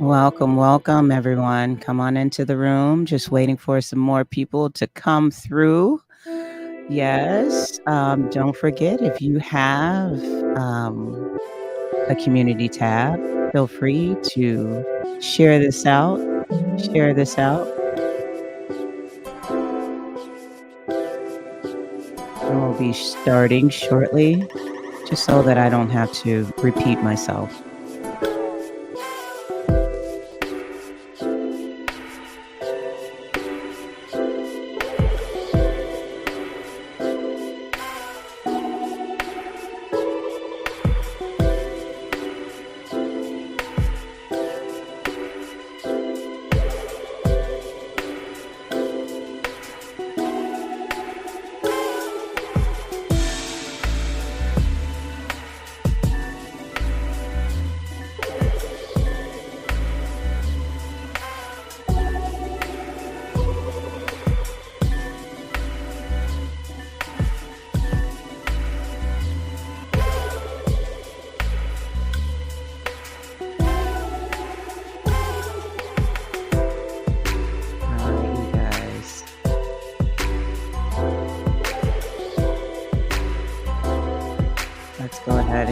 Welcome, welcome, everyone. Come on into the room. Just waiting for some more people to come through. Yes. Don't forget, if you have a community tab, feel free to share this out. Share this out. And we'll be starting shortly, just so that I don't have to repeat myself.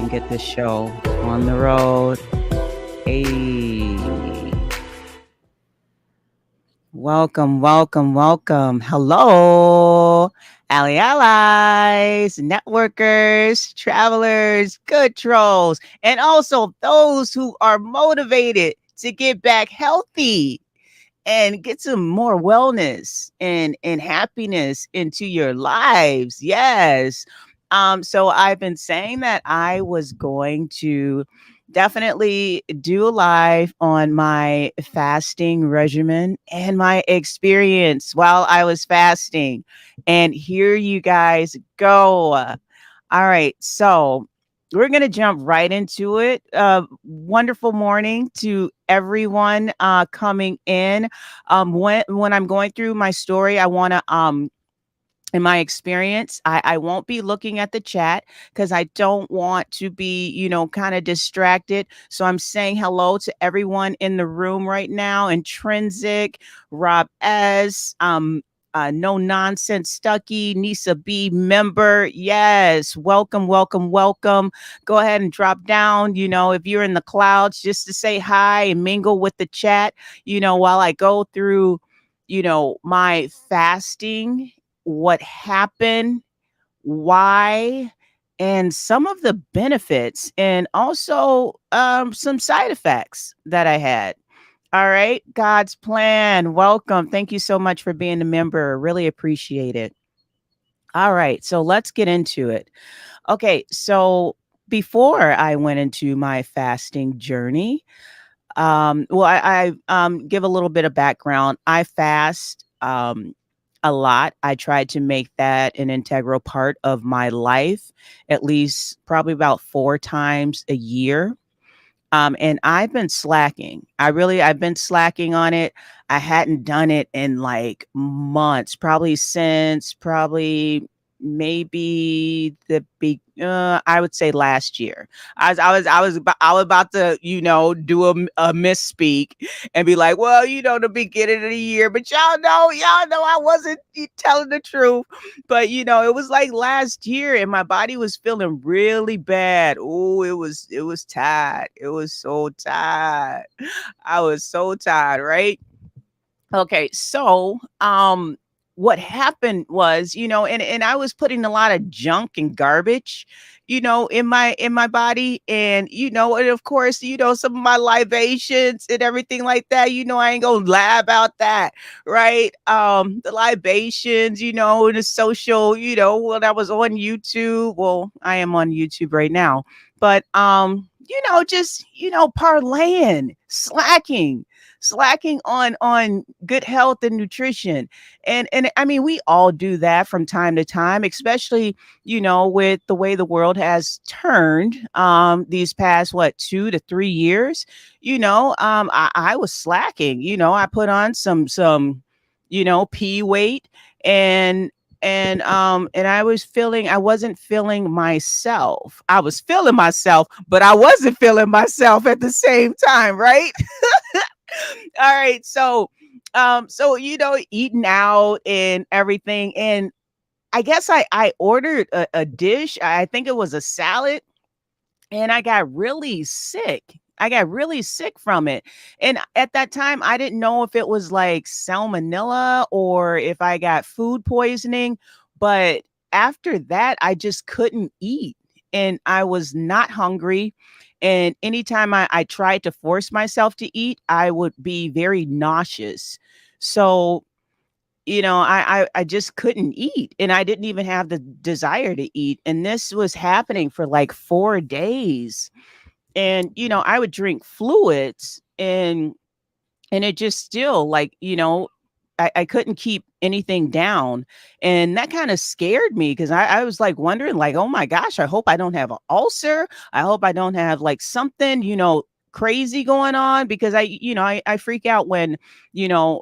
Get this show on the road. Hey, Welcome, welcome, welcome. Hello, allies, networkers, travelers, good trolls, and also those who are motivated to get back healthy and get some more wellness and happiness into your lives. Yes. So I've been saying that I was going to definitely do a live on my fasting regimen and my experience while I was fasting. And here you guys go. All right. So we're going to jump right into it. Wonderful morning to everyone coming in. When I'm going through my story, I want to in my experience, I won't be looking at the chat because I don't want to be, kind of distracted. So I'm saying hello to everyone in the room right now. Intrinsic, Rob S, No Nonsense Stucky, Nisa B member. Yes, welcome, welcome, welcome. Go ahead and drop down, if you're in the clouds, just to say hi and mingle with the chat, while I go through, my fasting, what happened, why, and some of the benefits, and also some side effects that I had. All right, God's plan. Welcome. Thank you so much for being a member. Really appreciate it. All right, so let's get into it. Okay, so before I went into my fasting journey, well, I give a little bit of background. I fast a lot. I tried to make that an integral part of my life, at least probably about 4 times a year. And I've been slacking. I've been slacking on it. I hadn't done it in like months, probably since probably maybe I would say last year. I was about to, do a misspeak and be like, well, the beginning of the year, but y'all know I wasn't telling the truth. But it was like last year and my body was feeling really bad. Oh, it was tired. It was so tired. I was so tired, right? Okay, so what happened was, and I was putting a lot of junk and garbage, in my body. And of course, some of my libations and everything like that, I ain't gonna lie about that, right? The libations, the social, when I was on YouTube. Well, I am on YouTube right now, but just parlaying, slacking on good health and nutrition. And I mean, we all do that from time to time, especially with the way the world has turned these past, what, 2 to 3 years. I was slacking. I put on some p weight, and and I wasn't feeling myself. I was feeling myself, but I wasn't feeling myself at the same time, right? All right. So eating out and everything. And I guess I ordered a dish. I think it was a salad, and I got really sick. I got really sick from it. And at that time, I didn't know if it was like salmonella or if I got food poisoning. But after that, I just couldn't eat. And I was not hungry. And anytime I tried to force myself to eat, I would be very nauseous. So, I just couldn't eat, and I didn't even have the desire to eat. And this was happening for like 4 days. And I would drink fluids, and it just still, like, I couldn't keep anything down. And that kind of scared me because I was like wondering, like, oh my gosh, I hope I don't have an ulcer. I hope I don't have like something, crazy going on, because I freak out when,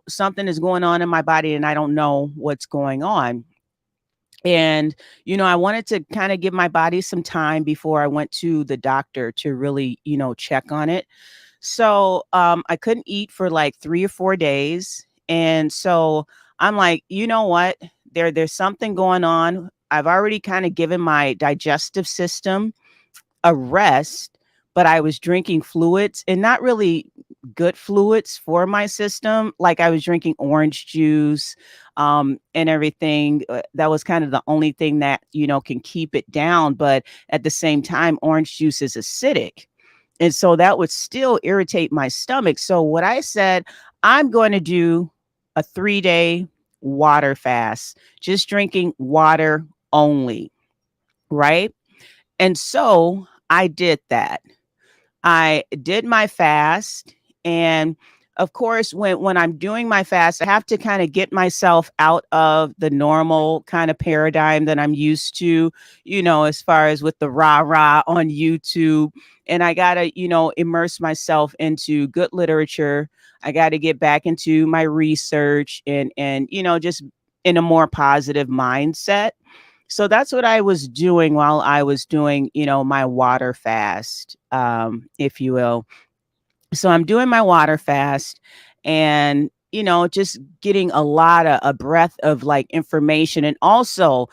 something is going on in my body and I don't know what's going on. And, I wanted to kind of give my body some time before I went to the doctor to really, check on it. So I couldn't eat for like 3 or 4 days. And so I'm like, you know what? There's something going on. I've already kind of given my digestive system a rest, but I was drinking fluids and not really good fluids for my system. Like I was drinking orange juice, and everything. That was kind of the only thing that, can keep it down. But at the same time, orange juice is acidic. And so that would still irritate my stomach. So what I said, I'm going to do a 3-day water fast, just drinking water only, right? And so I did that. I did my fast, and of course when I'm doing my fast, I have to kind of get myself out of the normal kind of paradigm that I'm used to, as far as with the rah-rah on YouTube. And I got to, immerse myself into good literature. I got to get back into my research and just in a more positive mindset. So that's what I was doing while I was doing, my water fast, if you will. So I'm doing my water fast and, just getting a breath of like information. And also,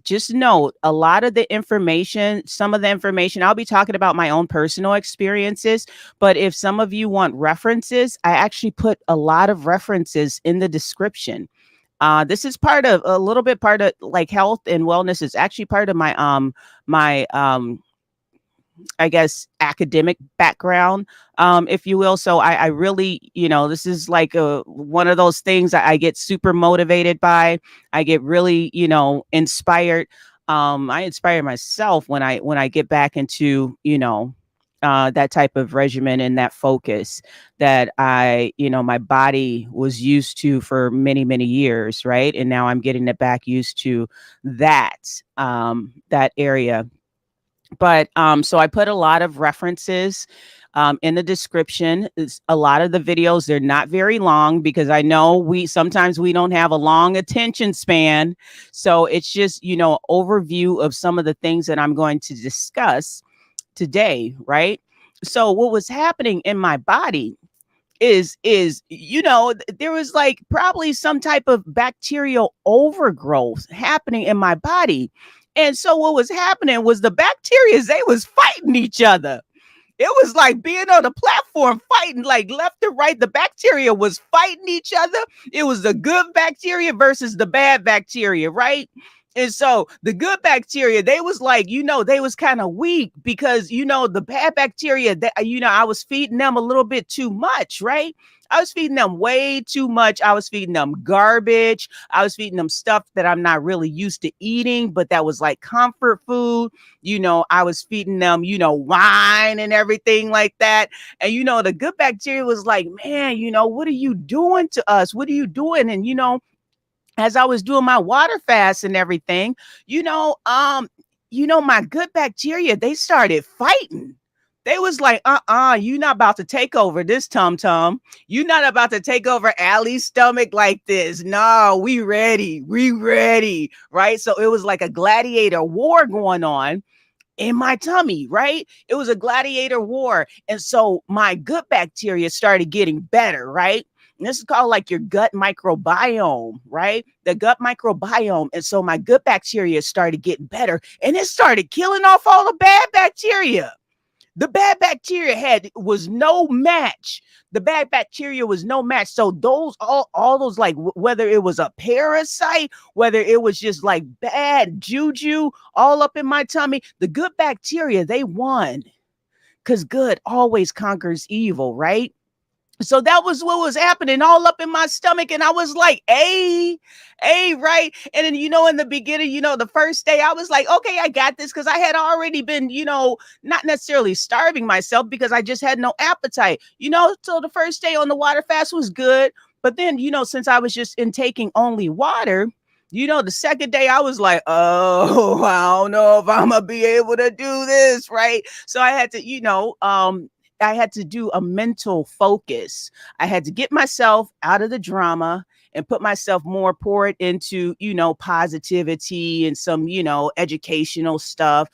just note a lot of the information, some of the information, I'll be talking about my own personal experiences. But if some of you want references, I actually put a lot of references in the description. This is part of a little bit part of like health and wellness is actually part of my I guess academic background, if you will. So I really, this is like one of those things that I get super motivated by. I get really, inspired. I inspire myself when I get back into, that type of regimen and that focus that my body was used to for many, many years, right? And now I'm getting it back used to that area. But so I put a lot of references in the description. A lot of the videos, they're not very long because I know we don't have a long attention span. So it's just, overview of some of the things that I'm going to discuss today, right? So what was happening in my body is there was like probably some type of bacterial overgrowth happening in my body. And so what was happening was the bacteria, they was fighting each other. It was like being on a platform fighting like left and right. The bacteria was fighting each other. It was the good bacteria versus the bad bacteria, right? And so the good bacteria, they was like, they was kind of weak because, the bad bacteria that, I was feeding them a little bit too much, right? I was feeding them way too much. I was feeding them garbage. I was feeding them stuff that I'm not really used to eating, but that was like comfort food. I was feeding them, wine and everything like that. And, the good bacteria was like, man, what are you doing to us? What are you doing? And, as I was doing my water fast and everything, my good bacteria, they started fighting. They was like, you not about to take over this tum tum. You not about to take over Allie's stomach like this. No, we ready. We ready. Right. So it was like a gladiator war going on in my tummy, right? It was a gladiator war. And so my good bacteria started getting better, right? And this is called like your gut microbiome, right? The gut microbiome. And so my good bacteria started getting better and it started killing off all the bad bacteria. The bad bacteria was no match. The bad bacteria was no match. So those all those like whether it was a parasite, whether it was just like bad juju all up in my tummy, the good bacteria, they won. Because good always conquers evil, right? So that was what was happening all up in my stomach. And I was like, hey, right. And then, in the beginning, the first day I was like, okay, I got this. Cause I had already been, not necessarily starving myself because I just had no appetite, so the first day on the water fast was good. But then, since I was just intaking only water, the second day I was like, oh, I don't know if I'm gonna be able to do this. Right. So I had to, I had to do a mental focus. I had to get myself out of the drama and put myself more, pour it into, positivity and some, educational stuff,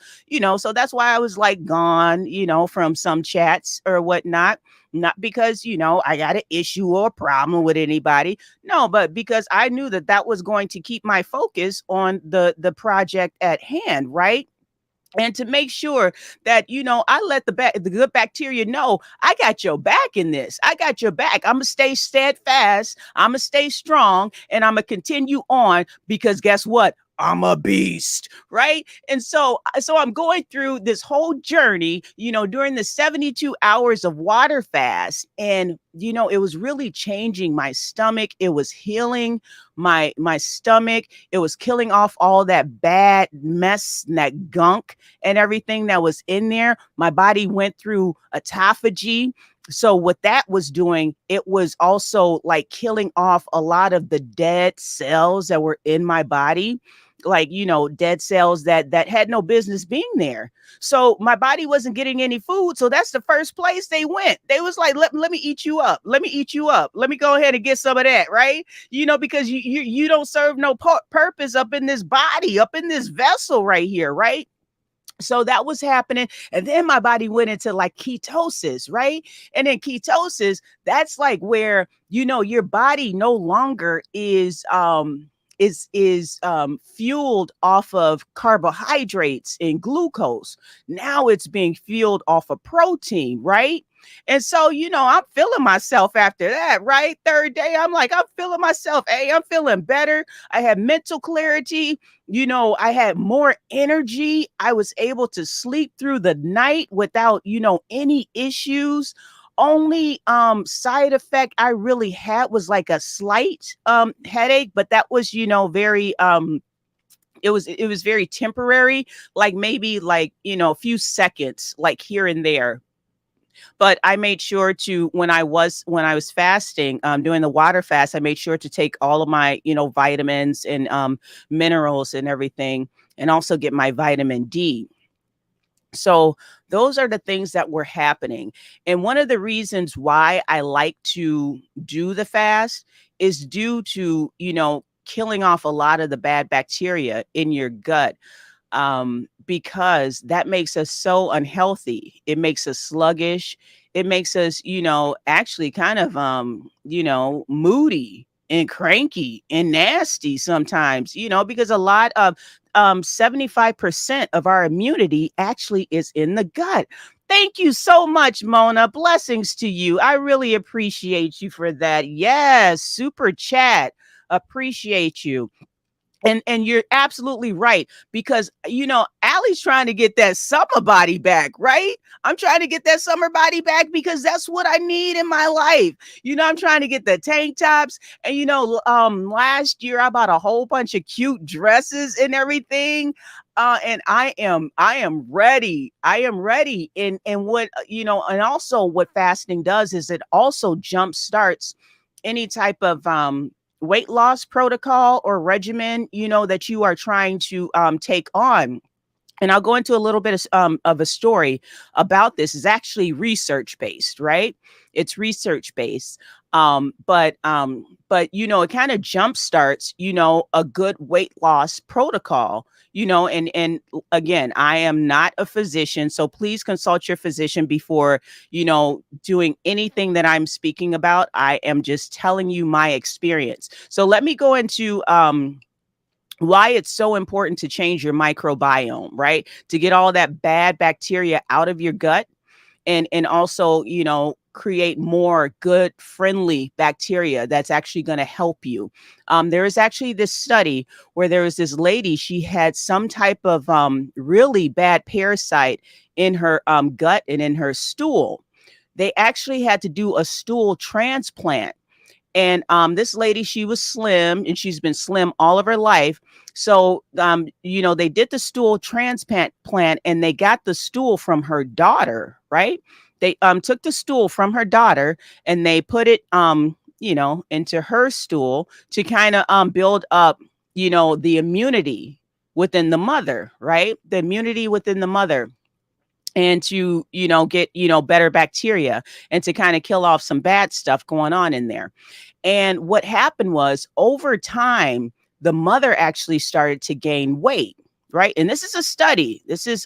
so that's why I was like gone, from some chats or whatnot. Not because, I got an issue or a problem with anybody. No, but because I knew that that was going to keep my focus on the project at hand. Right. and to make sure that I let the good bacteria know I got your back in this. I got your back. I'm gonna stay steadfast. I'm gonna stay strong, and I'm gonna continue on because guess what? I'm a beast, right? And so I'm going through this whole journey, during the 72 hours of water fast, and it was really changing my stomach. It was healing my stomach. It was killing off all that bad mess and that gunk and everything that was in there. My body went through autophagy. So what that was doing, it was also like killing off a lot of the dead cells that were in my body, like dead cells that had no business being there. So my body wasn't getting any food, so that's the first place they went. They was like, let me eat you up, let me eat you up, let me go ahead and get some of that, right? Because you don't serve no purpose up in this body, up in this vessel right here, right? So that was happening, and then my body went into like ketosis, right? And then ketosis, that's like where your body no longer is fueled off of carbohydrates and glucose. Now it's being fueled off of protein, right? And so, I'm feeling myself after that, right? Third day, I'm feeling myself. Hey, I'm feeling better. I had mental clarity. I had more energy. I was able to sleep through the night without, any issues. Only side effect I really had was like a slight headache, but that was, very it was very temporary, like maybe like, a few seconds, like here and there. But I made sure to when I was fasting, doing the water fast, I made sure to take all of my, vitamins and minerals and everything, and also get my vitamin D. So those are the things that were happening. And one of the reasons why I like to do the fast is due to, killing off a lot of the bad bacteria in your gut, because that makes us so unhealthy. It makes us sluggish. It makes us, actually kind of, moody and cranky and nasty sometimes, because a lot of 75% of our immunity actually is in the gut. Thank you so much, Mona. Blessings to you. I really appreciate you for that. Yes, super chat. Appreciate you. And you're absolutely right, because Allie's trying to get that summer body back, right? I'm trying to get that summer body back because that's what I need in my life. I'm trying to get the tank tops, and last year I bought a whole bunch of cute dresses and everything. And I am ready. I am ready. And what and also what fasting does is it also jump starts any type of weight loss protocol or regimen, that you are trying to take on. And I'll go into a little bit of a story about this. Is actually research based, right? It's research based. But it kind of jump starts, a good weight loss protocol, and again, I am not a physician, so please consult your physician before, doing anything that I'm speaking about. I am just telling you my experience. So let me go into why it's so important to change your microbiome, right? To get all that bad bacteria out of your gut, and also, create more good friendly bacteria that's actually going to help you. There is actually this study where there was this lady, she had some type of really bad parasite in her gut and in her stool. They actually had to do a stool transplant. And this lady, she was slim, and she's been slim all of her life. So, they did the stool transplant plant, and they got the stool from her daughter, right? They took the stool from her daughter, and they put it, into her stool to kind of build up, the immunity within the mother, right? The immunity within the mother, and to, get, better bacteria, and to kind of kill off some bad stuff going on in there. And what happened was, over time, the mother actually started to gain weight, right? And this is a study. This is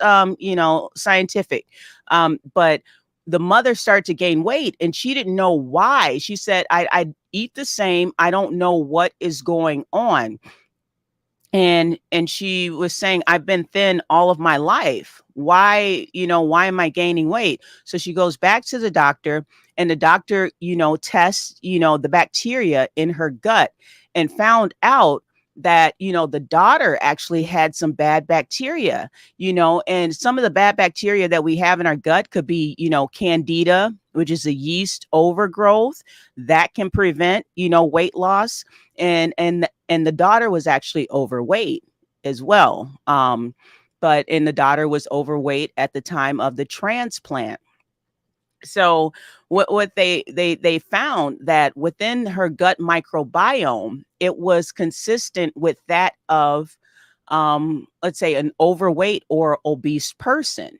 scientific. But the mother started to gain weight, and she didn't know why. She said, I eat the same. I don't know what is going on. And she was saying, "I've been thin all of my life. Why, why am I gaining weight?" So she goes back to the doctor, and the doctor, tests, the bacteria in her gut, and found out that, the daughter actually had some bad bacteria, and some of the bad bacteria that we have in our gut could be, candida, which is a yeast overgrowth that can prevent, weight loss. And the daughter was actually overweight as well. But the daughter was overweight at the time of the transplant. So what they found that within her gut microbiome, it was consistent with that of, let's say, an overweight or obese person.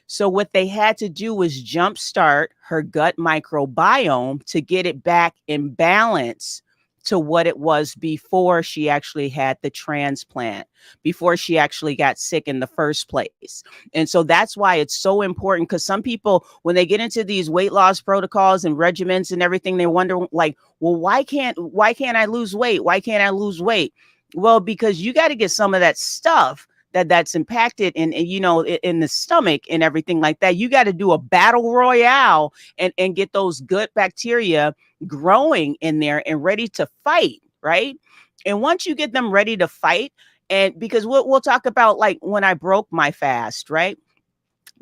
So what they had to do was jumpstart her gut microbiome to get it back in balance to what it was before she actually had the transplant, before she actually got sick in the first place. And so that's why it's so important, because some people, when they get into these weight loss protocols and regimens and everything, they wonder, like, well, why can't I lose weight? Why can't I lose weight? Well, because you got to get some of that stuff that's impacted in the stomach and everything like that. You got to do a battle royale and get those good bacteria growing in there and ready to fight, right? And once you get them ready to fight, and because we'll talk about, like, when I broke my fast, right?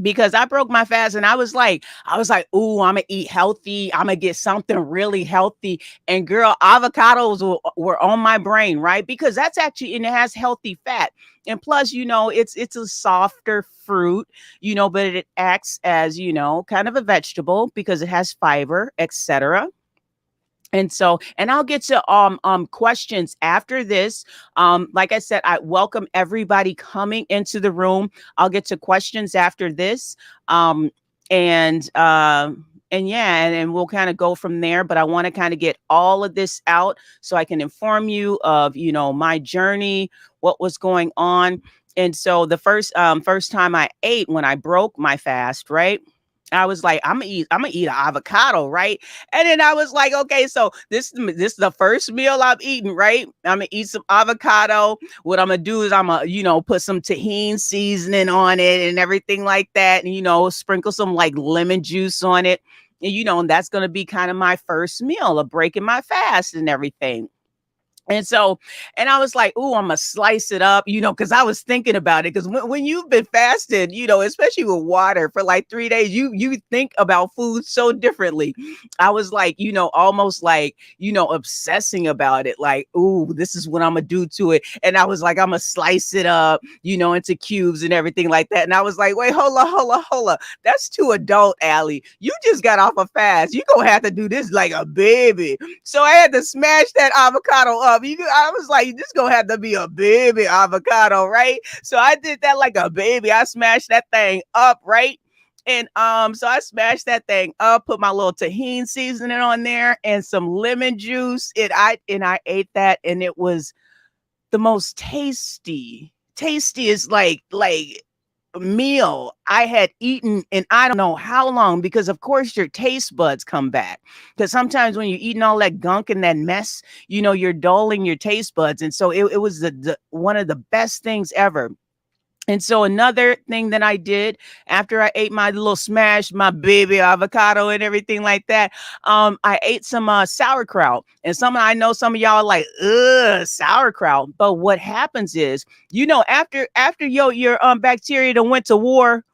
Because I broke my fast and I was like, ooh, I'm gonna eat healthy. I'm gonna get something really healthy. And girl, avocados were on my brain, right? Because that's actually, and it has healthy fat. And plus, it's a softer fruit, but it acts as, kind of a vegetable because it has fiber, etc. And so, and I'll get to questions after this. Like I said, I welcome everybody coming into the room. I'll get to questions after this. Um and yeah, and we'll kind of go from there, but I want to kind of get all of this out so I can inform you of, my journey, what was going on. And so the first time I ate, when I broke my fast, right? I was like, I'm gonna eat an avocado, right? And then I was like, okay, so this is the first meal I've eaten, right? I'm gonna eat some avocado. What I'm gonna do is I'm gonna, put some tahini seasoning on it and everything like that, and sprinkle some like lemon juice on it. And that's gonna be kind of my first meal of breaking my fast and everything. And so, and I was like, "Ooh, I'm gonna slice it up," because I was thinking about it. Because when you've been fasted, especially with water for like 3 days, you think about food so differently. I was like, almost like, obsessing about it. Like, "Ooh, this is what I'm gonna do to it." And I was like, "I'm gonna slice it up, into cubes and everything like that." And I was like, "Wait, hold on. That's too adult, Allie. You just got off a fast. You gonna have to do this like a baby." So I had to smash that avocado up. I was like, this gonna have to be a baby avocado, right? So I did that like a baby. I smashed that thing up, right? And so I smashed that thing up, put my little tahini seasoning on there and some lemon juice. And I ate that, and it was the most tastiest like meal I had eaten in I don't know how long, because of course your taste buds come back. Because sometimes when you're eating all that gunk and that mess, you're dulling your taste buds. And so it was the one of the best things ever. And so another thing that I did after I ate my little smash, my baby avocado and everything like that, I ate some sauerkraut. And I know some of y'all are like, ugh, sauerkraut. But what happens is, after your bacteria done went to war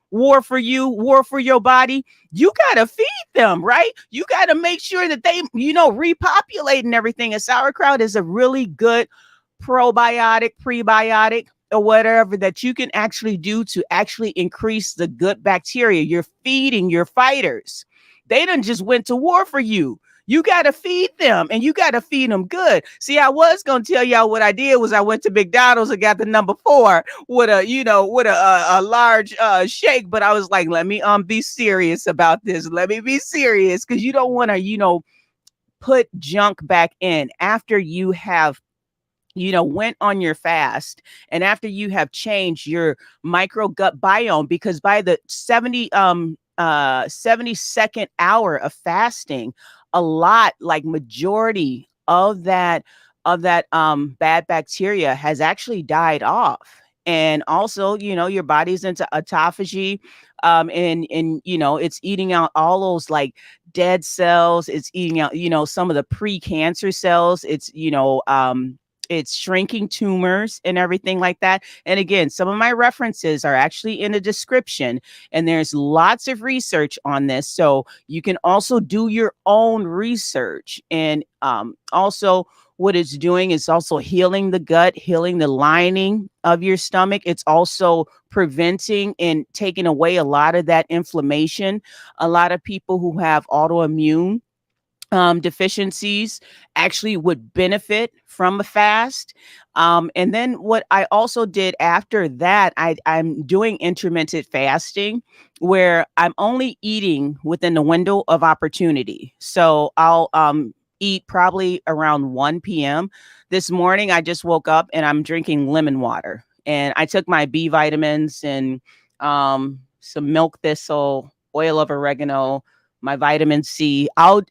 for you, war for your body, you gotta feed them, right? You gotta make sure that they, repopulate and everything. And sauerkraut is a really good probiotic, prebiotic, or whatever that you can actually do to actually increase the good bacteria. You're feeding your fighters. They done just went to war for you. You got to feed them, and you got to feed them good. See, I was going to tell y'all what I did was I went to McDonald's and got the number 4 with a large shake. But I was like, let me be serious about this. Let me be serious, because you don't want to, put junk back in after you have went on your fast, and after you have changed your micro gut biome. Because by the 72nd hour of fasting, a lot, like majority of that of that bad bacteria has actually died off. And also, your body's into autophagy, and it's eating out all those like dead cells. It's eating out, some of the pre-cancer cells. It's shrinking tumors and everything like that. And again, some of my references are actually in the description, and there's lots of research on this. So you can also do your own research. And also, what it's doing is also healing the gut, healing the lining of your stomach. It's also preventing and taking away a lot of that inflammation. A lot of people who have autoimmune deficiencies actually would benefit from a fast. And then what I also did after that, I'm doing intermittent fasting where I'm only eating within the window of opportunity. So I'll eat probably around 1 p.m. This morning, I just woke up and I'm drinking lemon water. And I took my B vitamins and some milk thistle, oil of oregano, my vitamin C. I'm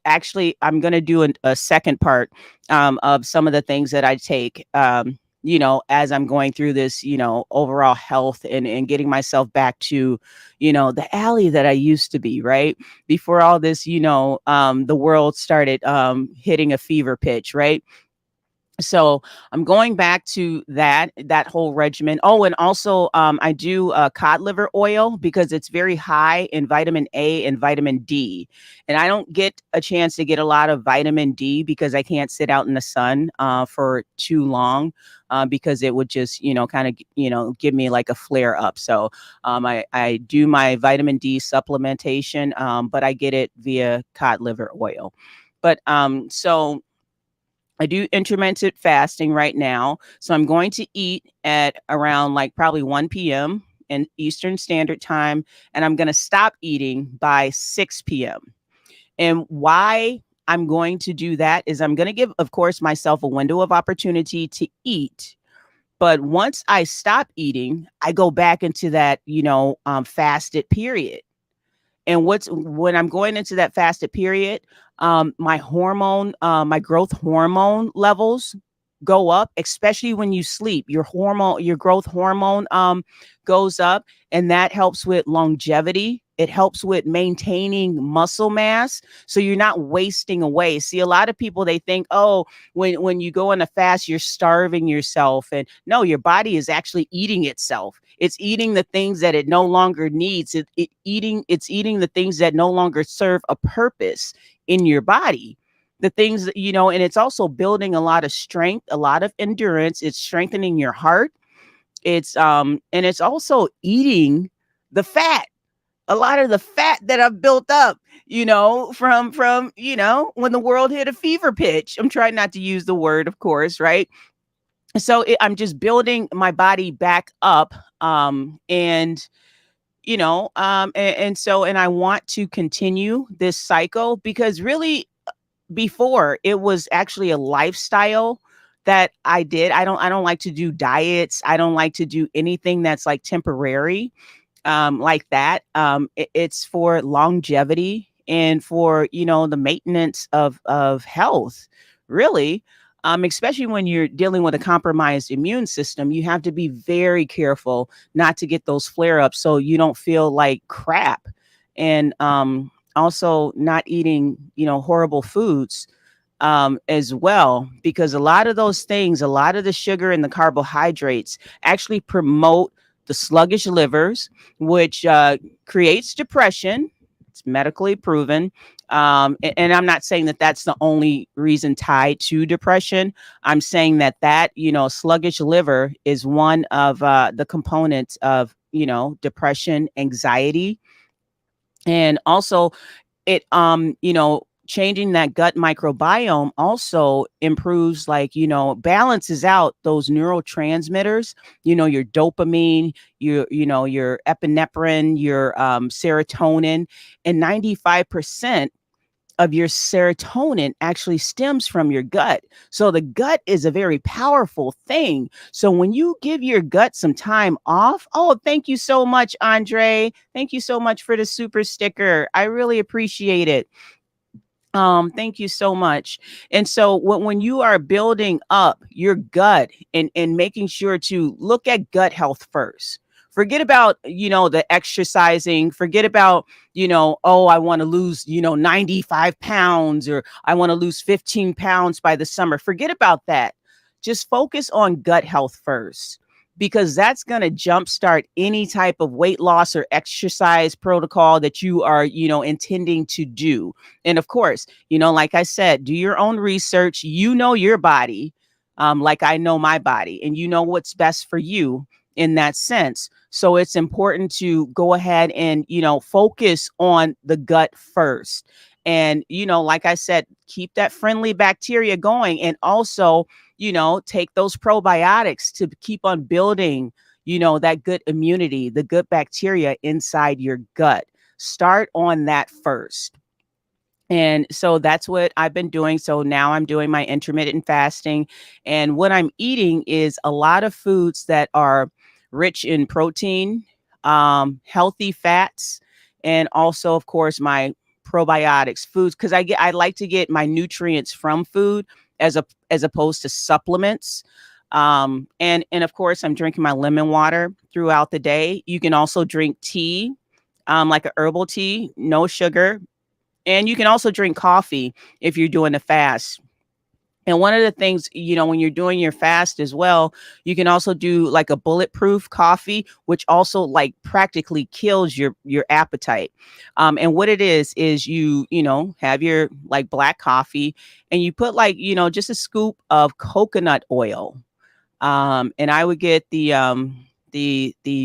going to do a second part of some of the things that I take, as I'm going through this, overall health and getting myself back to, the alley that I used to be, right? Before all this, the world started hitting a fever pitch, right? So I'm going back to that whole regimen. Oh, and also I do cod liver oil because it's very high in vitamin A and vitamin D. And I don't get a chance to get a lot of vitamin D because I can't sit out in the sun for too long because it would just, kind of, give me like a flare up. So I do my vitamin D supplementation, but I get it via cod liver oil. But so I do intermittent fasting right now. So I'm going to eat at around like probably 1 p.m. in Eastern Standard Time. And I'm going to stop eating by 6 p.m. And why I'm going to do that is I'm going to give, of course, myself a window of opportunity to eat. But once I stop eating, I go back into that, fasted period. And when I'm going into that fasted period, my growth hormone levels go up, especially when you sleep. Your growth hormone goes up, and that helps with longevity. It helps with maintaining muscle mass, so you're not wasting away. See, a lot of people, they think, oh, when you go on a fast, you're starving yourself, and no, your body is actually eating itself. It's eating the things that it no longer needs. It's eating the things that no longer serve a purpose in your body. The things that, and it's also building a lot of strength, a lot of endurance. It's strengthening your heart. And it's also eating the fat, a lot of the fat that I've built up, from when the world hit a fever pitch. I'm trying not to use the word, of course, right? So I'm just building my body back up, and and I want to continue this cycle because really before it was actually a lifestyle that I did. I don't like to do diets. I don't like to do anything that's like temporary, like that. It's for longevity and for, the maintenance of health, really. Especially when you're dealing with a compromised immune system, you have to be very careful not to get those flare ups so you don't feel like crap. And also not eating, horrible foods as well, because a lot of those things, a lot of the sugar and the carbohydrates actually promote the sluggish livers, which creates depression. It's medically proven. And I'm not saying that that's the only reason tied to depression. I'm saying that, sluggish liver is one of the components of, depression, anxiety. And also it changing that gut microbiome also improves, like, balances out those neurotransmitters, your dopamine, your epinephrine, your serotonin. And 95% of your serotonin actually stems from your gut. So the gut is a very powerful thing. So when you give your gut some time off, oh, thank you so much, Andre. Thank you so much for the super sticker. I really appreciate it. Thank you so much. And so when you are building up your gut and making sure to look at gut health first. Forget about, the exercising, forget about, oh, I want to lose, 95 pounds or I want to lose 15 pounds by the summer. Forget about that. Just focus on gut health first because that's going to jumpstart any type of weight loss or exercise protocol that you are, intending to do. And of course, like I said, do your own research. You know your body, like I know my body, and you know what's best for you in that sense. So it's important to go ahead and, focus on the gut first. And, like I said, keep that friendly bacteria going. And also, take those probiotics to keep on building, that good immunity, the good bacteria inside your gut. Start on that first. And so that's what I've been doing. So now I'm doing my intermittent fasting. And what I'm eating is a lot of foods that are rich in protein, healthy fats, and also, of course, my probiotics foods because I like to get my nutrients from food as opposed to supplements. And of course I'm drinking my lemon water throughout the day. You can also drink tea, like a herbal tea, no sugar, and you can also drink coffee if you're doing a fast. And one of the things, when you're doing your fast as well, you can also do like a bulletproof coffee, which also like practically kills your appetite. And what it is have your like black coffee and you put like, just a scoop of coconut oil, and I would get the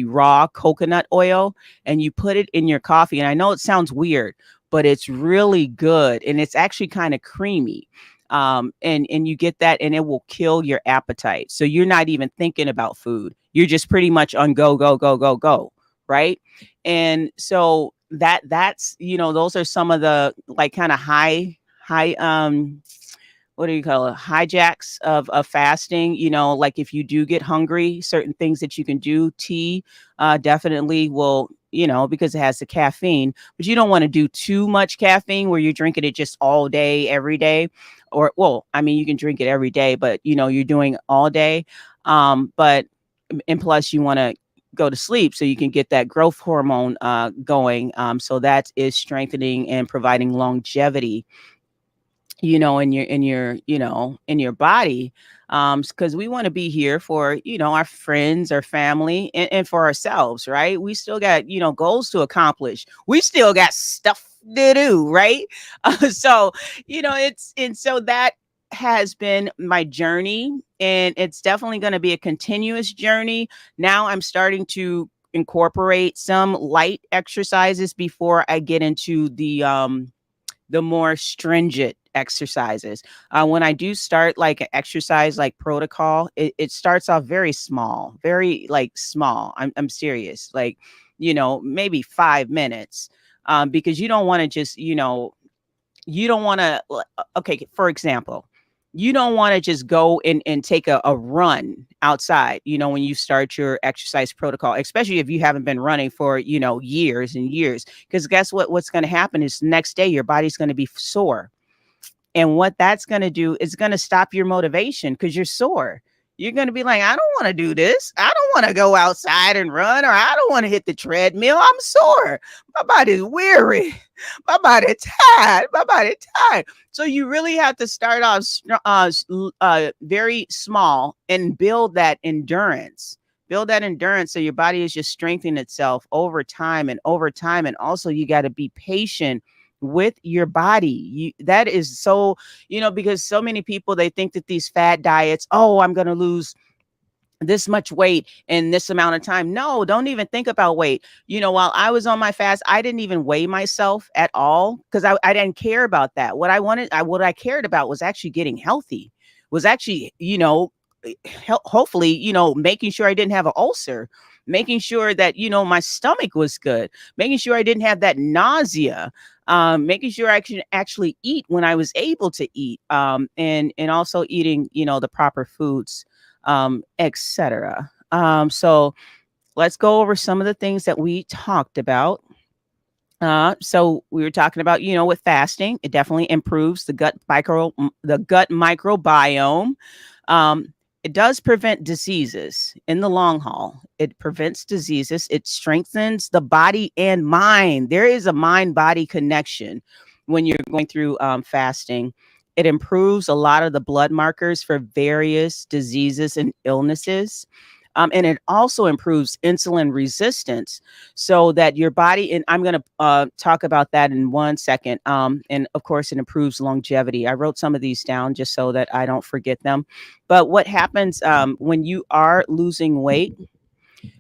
raw coconut oil and you put it in your coffee. And I know it sounds weird, but it's really good and it's actually kind of creamy. And you get that and it will kill your appetite. So you're not even thinking about food. You're just pretty much on go, go, go, go, go. Right. And so that's, those are some of the like kind of high what do you call it, hijacks of fasting. Like if you do get hungry, certain things that you can do. Tea definitely will, because it has the caffeine, but you don't want to do too much caffeine where you're drinking it just all day every day. Or well, I mean, you can drink it every day, but you're doing all day. But and plus you want to go to sleep so you can get that growth hormone going. So that is strengthening and providing longevity, in your body. Because we want to be here for, our friends, our family, and for ourselves, right? We still got, goals to accomplish. We still got stuff to do, right? So, and so that has been my journey, and it's definitely going to be a continuous journey. Now I'm starting to incorporate some light exercises before I get into the more stringent exercises. When I do start like an exercise like protocol, it starts off very small, very like small. I'm serious, like, maybe 5 minutes. Because you don't want to just, you don't want to, okay, for example, you don't want to just go and take a run outside, when you start your exercise protocol, especially if you haven't been running for, years and years. Because guess what's going to happen is next day your body's going to be sore. And what that's going to do is going to stop your motivation because you're sore. You're going to be like, I don't want to do this. I don't want to go outside and run, or I don't want to hit the treadmill. I'm sore. My body's weary. My body tired. My body tired. So you really have to start off very small and build that endurance. Build that endurance so your body is just strengthening itself over time and over time. And also you got to be patient with your body. That is so, because so many people, they think that these fad diets, oh, I'm going to lose this much weight in this amount of time. No, don't even think about weight. While I was on my fast, I didn't even weigh myself at all because I didn't care about that. What I cared about was actually getting healthy, was actually, hopefully, making sure I didn't have an ulcer, making sure that, my stomach was good, making sure I didn't have that nausea, making sure I can actually eat when I was able to eat, and also eating, the proper foods, etc. So let's go over some of the things that we talked about. So we were talking about, with fasting, it definitely improves the gut microbiome. Um, it does prevent diseases in the long haul. It prevents diseases. It strengthens the body and mind. There is a mind body connection when you're going through fasting. It improves a lot of the blood markers for various diseases and illnesses. And it also improves insulin resistance so that your body, and I'm going to talk about that in 1 second. And of course, it improves longevity. I wrote some of these down just so that I don't forget them. But what happens when you are losing weight?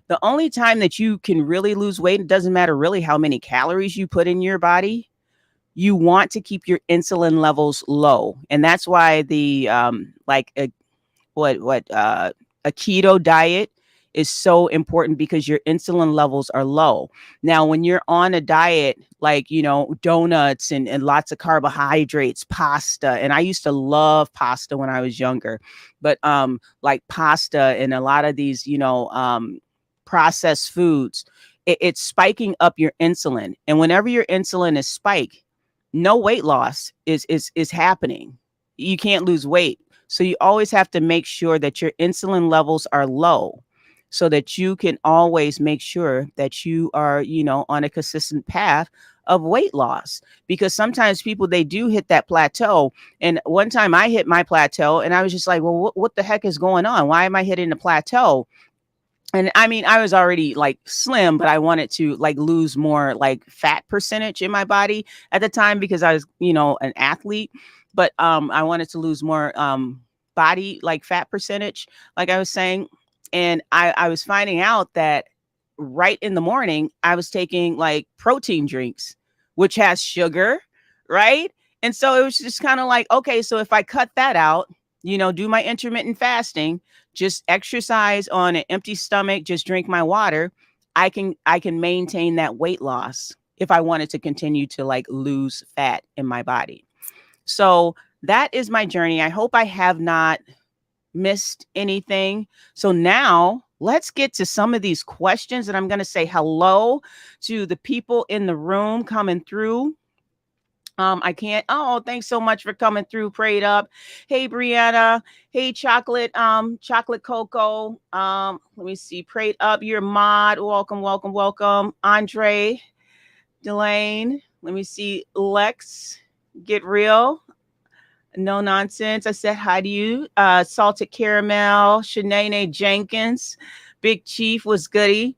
The only time that you can really lose weight, it doesn't matter really how many calories you put in your body. You want to keep your insulin levels low, and that's why the a keto diet is so important because your insulin levels are low. Now, when you're on a diet, like, donuts and lots of carbohydrates, pasta, and I used to love pasta when I was younger, but like pasta and a lot of these, processed foods, it's spiking up your insulin. And whenever your insulin is spiked, no weight loss is happening. You can't lose weight. So you always have to make sure that your insulin levels are low so that you can always make sure that you are, on a consistent path of weight loss. Because sometimes people, they do hit that plateau. And one time I hit my plateau and I was just like, well, what the heck is going on? Why am I hitting the plateau? And I mean, I was already like slim, but I wanted to like lose more like fat percentage in my body at the time because I was, an athlete. But I wanted to lose more body like fat percentage, like I was saying. And I was finding out that right in the morning, I was taking like protein drinks, which has sugar, right? And so it was just kind of like, okay, so if I cut that out, do my intermittent fasting, just exercise on an empty stomach, just drink my water, I can maintain that weight loss if I wanted to continue to like lose fat in my body. So that is my journey. I hope I have not missed anything. So now let's get to some of these questions, and I'm going to say hello to the people in the room coming through. I can't. Oh, thanks so much for coming through. Prayed up. Hey, Brianna. Hey, chocolate. Chocolate cocoa. Let me see. Prayed up. Your mod. Welcome, welcome, welcome. Andre, Delane. Let me see. Lex. Get real. No nonsense. I said hi to you. Salted caramel. Shanae Jenkins. Big Chief was goody.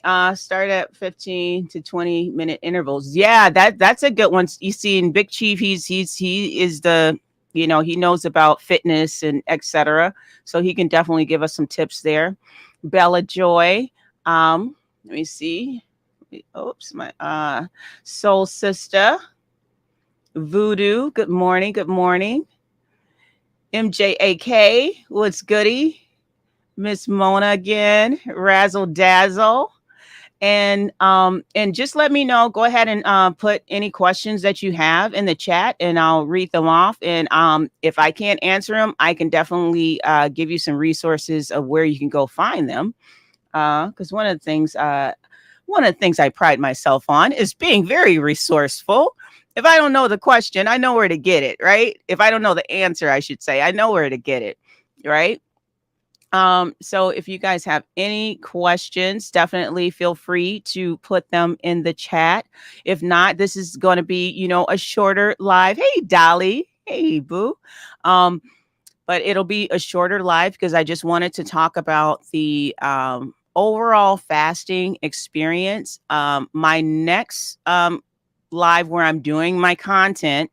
Start at 15 to 20-minute intervals. Yeah, that's a good one. You see, in Big Chief, he is the, he knows about fitness and etc. So he can definitely give us some tips there. Bella Joy. Let me see. Oops, my soul sister. Voodoo. Good morning. Good morning. MJAK. What's goody? Miss Mona again. Razzle Dazzle. And just let me know. Go ahead and put any questions that you have in the chat, and I'll read them off. And if I can't answer them, I can definitely give you some resources of where you can go find them. Because one of the things I pride myself on is being very resourceful. If I don't know the question, I know where to get it, right? If I don't know the answer, I should say, I know where to get it, right? So if you guys have any questions, definitely feel free to put them in the chat. If not, this is going to be, a shorter live. Hey, Dolly. Hey, boo. But it'll be a shorter live because I just wanted to talk about the overall fasting experience. My next live where I'm doing my content,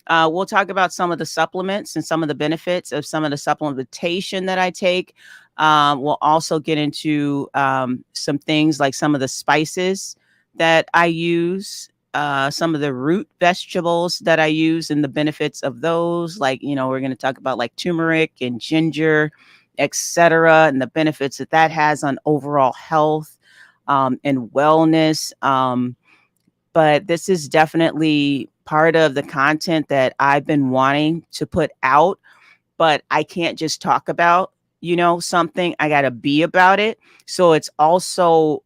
we'll talk about some of the supplements and some of the benefits of some of the supplementation that I take. We'll also get into some things like some of the spices that I use, some of the root vegetables that I use and the benefits of those. Like, we're going to talk about like turmeric and ginger, etc., and the benefits that that has on overall health and wellness. But this is definitely part of the content that I've been wanting to put out, but I can't just talk about something, I got to be about it. So it's also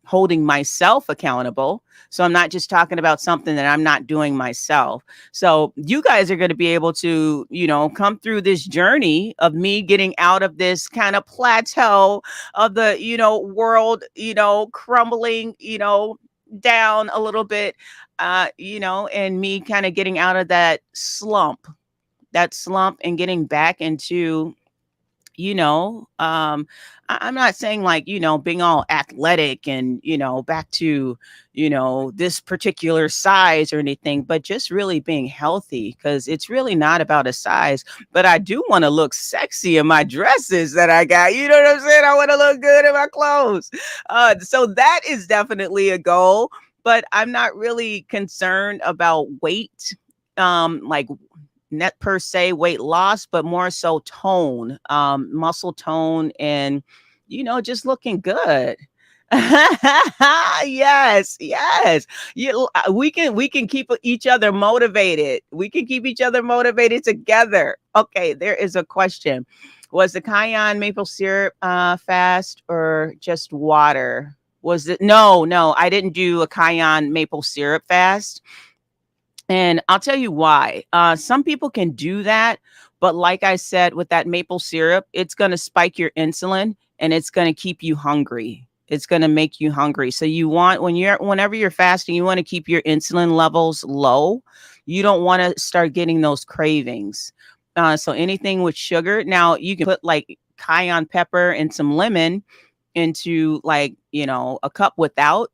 holding myself accountable. So I'm not just talking about something that I'm not doing myself. So you guys are going to be able to, come through this journey of me getting out of this kind of plateau of the, world, crumbling, down a little bit, and me kind of getting out of that slump and getting back into I'm not saying like, being all athletic and, back to, this particular size or anything, but just really being healthy because it's really not about a size. But I do want to look sexy in my dresses that I got. You know what I'm saying? I want to look good in my clothes. So that is definitely a goal, but I'm not really concerned about weight. Like net per se weight loss, but more so tone, muscle tone, and just looking good. Yes, yes. We can keep each other motivated. We can keep each other motivated together. Okay, there is a question. Was the cayenne maple syrup fast or just water? Was it no, no, I didn't do a cayenne maple syrup fast. And I'll tell you why. Some people can do that, but like I said, with that maple syrup, it's going to spike your insulin and it's going to keep you hungry. It's going to make you hungry. So you want whenever you're fasting, you want to keep your insulin levels low. You don't want to start getting those cravings. So anything with sugar, now you can put like cayenne pepper and some lemon into like a cup without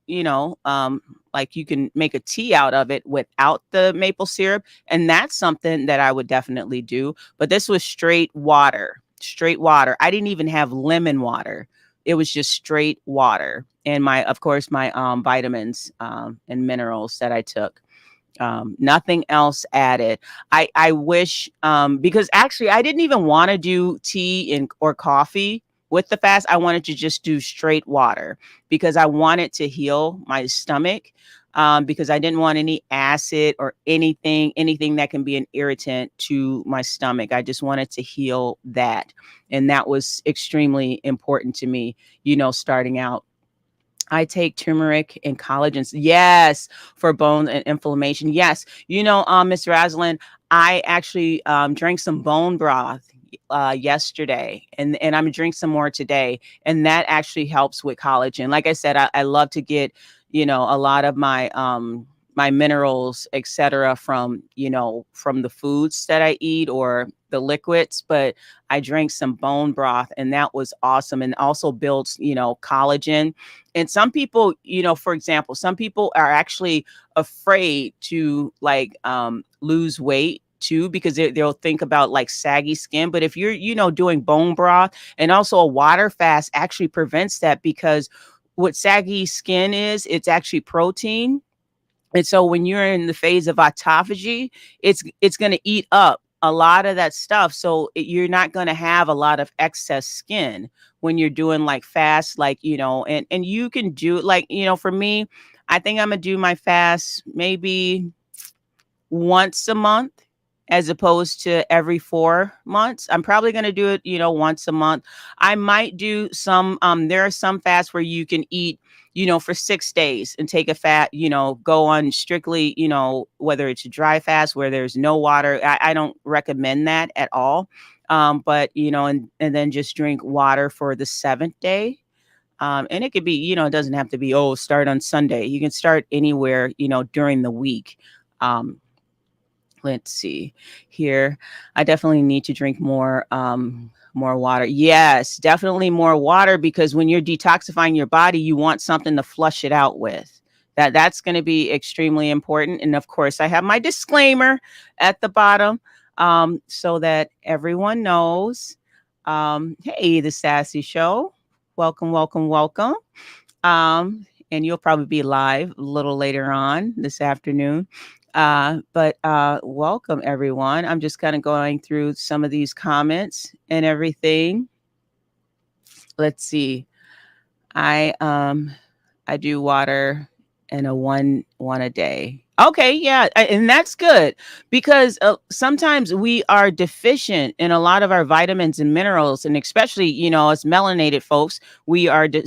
like you can make a tea out of it without the maple syrup, and that's something that I would definitely do. But this was straight water. I didn't even have lemon water. It was just straight water, and of course my vitamins and minerals that I took. Nothing else added. I wish because actually I didn't even want to do tea or coffee with the fast. I wanted to just do straight water because I wanted to heal my stomach. Because I didn't want any acid or anything that can be an irritant to my stomach. I just wanted to heal that. And that was extremely important to me, starting out. I take turmeric and collagens. Yes, for bone and inflammation. Yes, Miss Raslin, I actually drank some bone broth yesterday, and I'm gonna drink some more today, and that actually helps with collagen. Like I said, I love to get a lot of my minerals, etc., from the foods that I eat or the liquids, but I drank some bone broth and that was awesome, and also builds collagen. And some people, for example, some people are actually afraid to like lose weight too because they'll think about like saggy skin. But if you're doing bone broth, and also a water fast actually prevents that, because what saggy skin is, it's actually protein. And so when you're in the phase of autophagy, it's going to eat up a lot of that stuff. So you're not going to have a lot of excess skin when you're doing like fast, like, and you can do like, for me, I think I'm going to do my fast maybe once a month as opposed to every 4 months. I'm probably going to do it, once a month. I might do some, there are some fasts where you can eat, for 6 days and take a fat, go on strictly, whether it's a dry fast where there's no water. I don't recommend that at all. But, and then just drink water for the seventh day. And it could be, it doesn't have to be, start on Sunday. You can start anywhere, during the week. Let's see here. I definitely need to drink more water. Yes, definitely more water, because when you're detoxifying your body, you want something to flush it out with. That's going to be extremely important. And of course, I have my disclaimer at the bottom, so that everyone knows. Hey, the Sassy Show. Welcome, welcome, welcome. And you'll probably be live a little later on this afternoon. But welcome everyone. I'm just kind of going through some of these comments and everything. Let's see. I I do water and a one a day. Okay, yeah, and that's good because sometimes we are deficient in a lot of our vitamins and minerals, and especially, as melanated folks,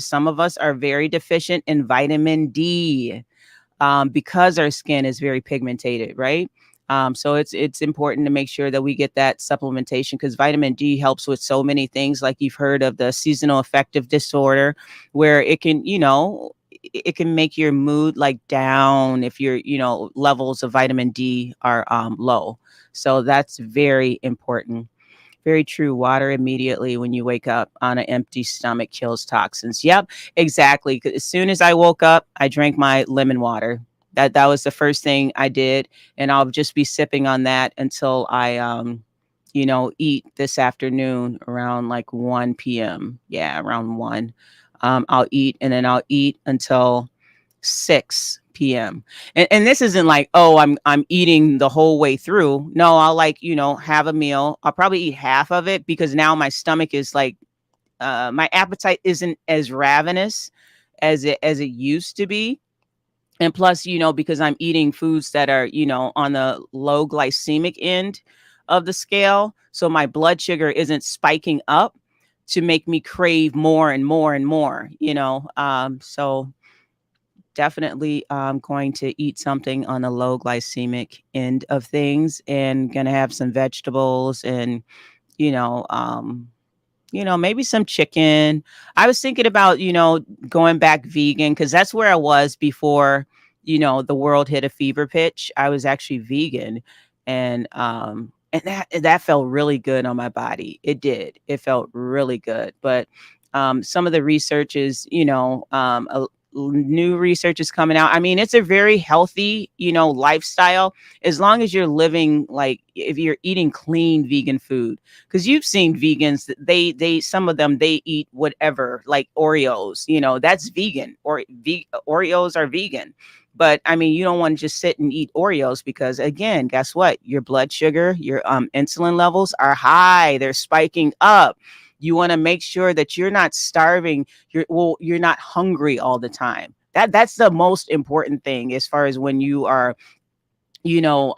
some of us are very deficient in vitamin D, because our skin is very pigmented, right? So it's important to make sure that we get that supplementation because vitamin D helps with so many things. Like you've heard of the seasonal affective disorder, where it can make your mood like down if your levels of vitamin D are low. So that's very important. Very true. Water immediately when you wake up on an empty stomach kills toxins. Yep, exactly. 'Cause as soon as I woke up, I drank my lemon water. That was the first thing I did, and I'll just be sipping on that until I eat this afternoon around like 1 p.m. Yeah, around 1. I'll eat and then I'll eat until 6 p.m. And this isn't like, oh, I'm eating the whole way through. No, I'll like, have a meal. I'll probably eat half of it because now my stomach is like my appetite isn't as ravenous as it used to be. And plus, because I'm eating foods that are, on the low glycemic end of the scale, so my blood sugar isn't spiking up to make me crave more and more and more, so definitely going to eat something on the low glycemic end of things and gonna have some vegetables and you know um maybe some chicken. I was thinking about, going back vegan because that's where I was before, the world hit a fever pitch. I was actually vegan, and that felt really good on my body. It did. It felt really good. But some of the research is, new research is coming out. I mean, it's a very healthy, lifestyle as long as you're living like if you're eating clean vegan food because you've seen vegans they some of them they eat whatever like Oreos, that's vegan or Oreos are vegan. But I mean, you don't want to just sit and eat Oreos because again, guess what, your blood sugar, your insulin levels are high, they're spiking up. You want to make sure that you're not starving, you're not hungry all the time. That's the most important thing as far as when you are you know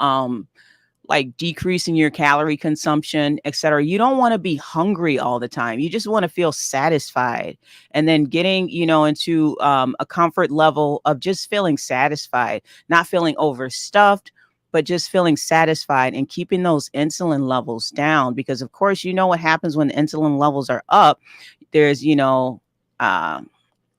like decreasing your calorie consumption, etc. You don't want to be hungry all the time. You just want to feel satisfied. And then getting, into a comfort level of just feeling satisfied, not feeling overstuffed, but just feeling satisfied and keeping those insulin levels down. Because, of course, you know what happens when the insulin levels are up. There's, um,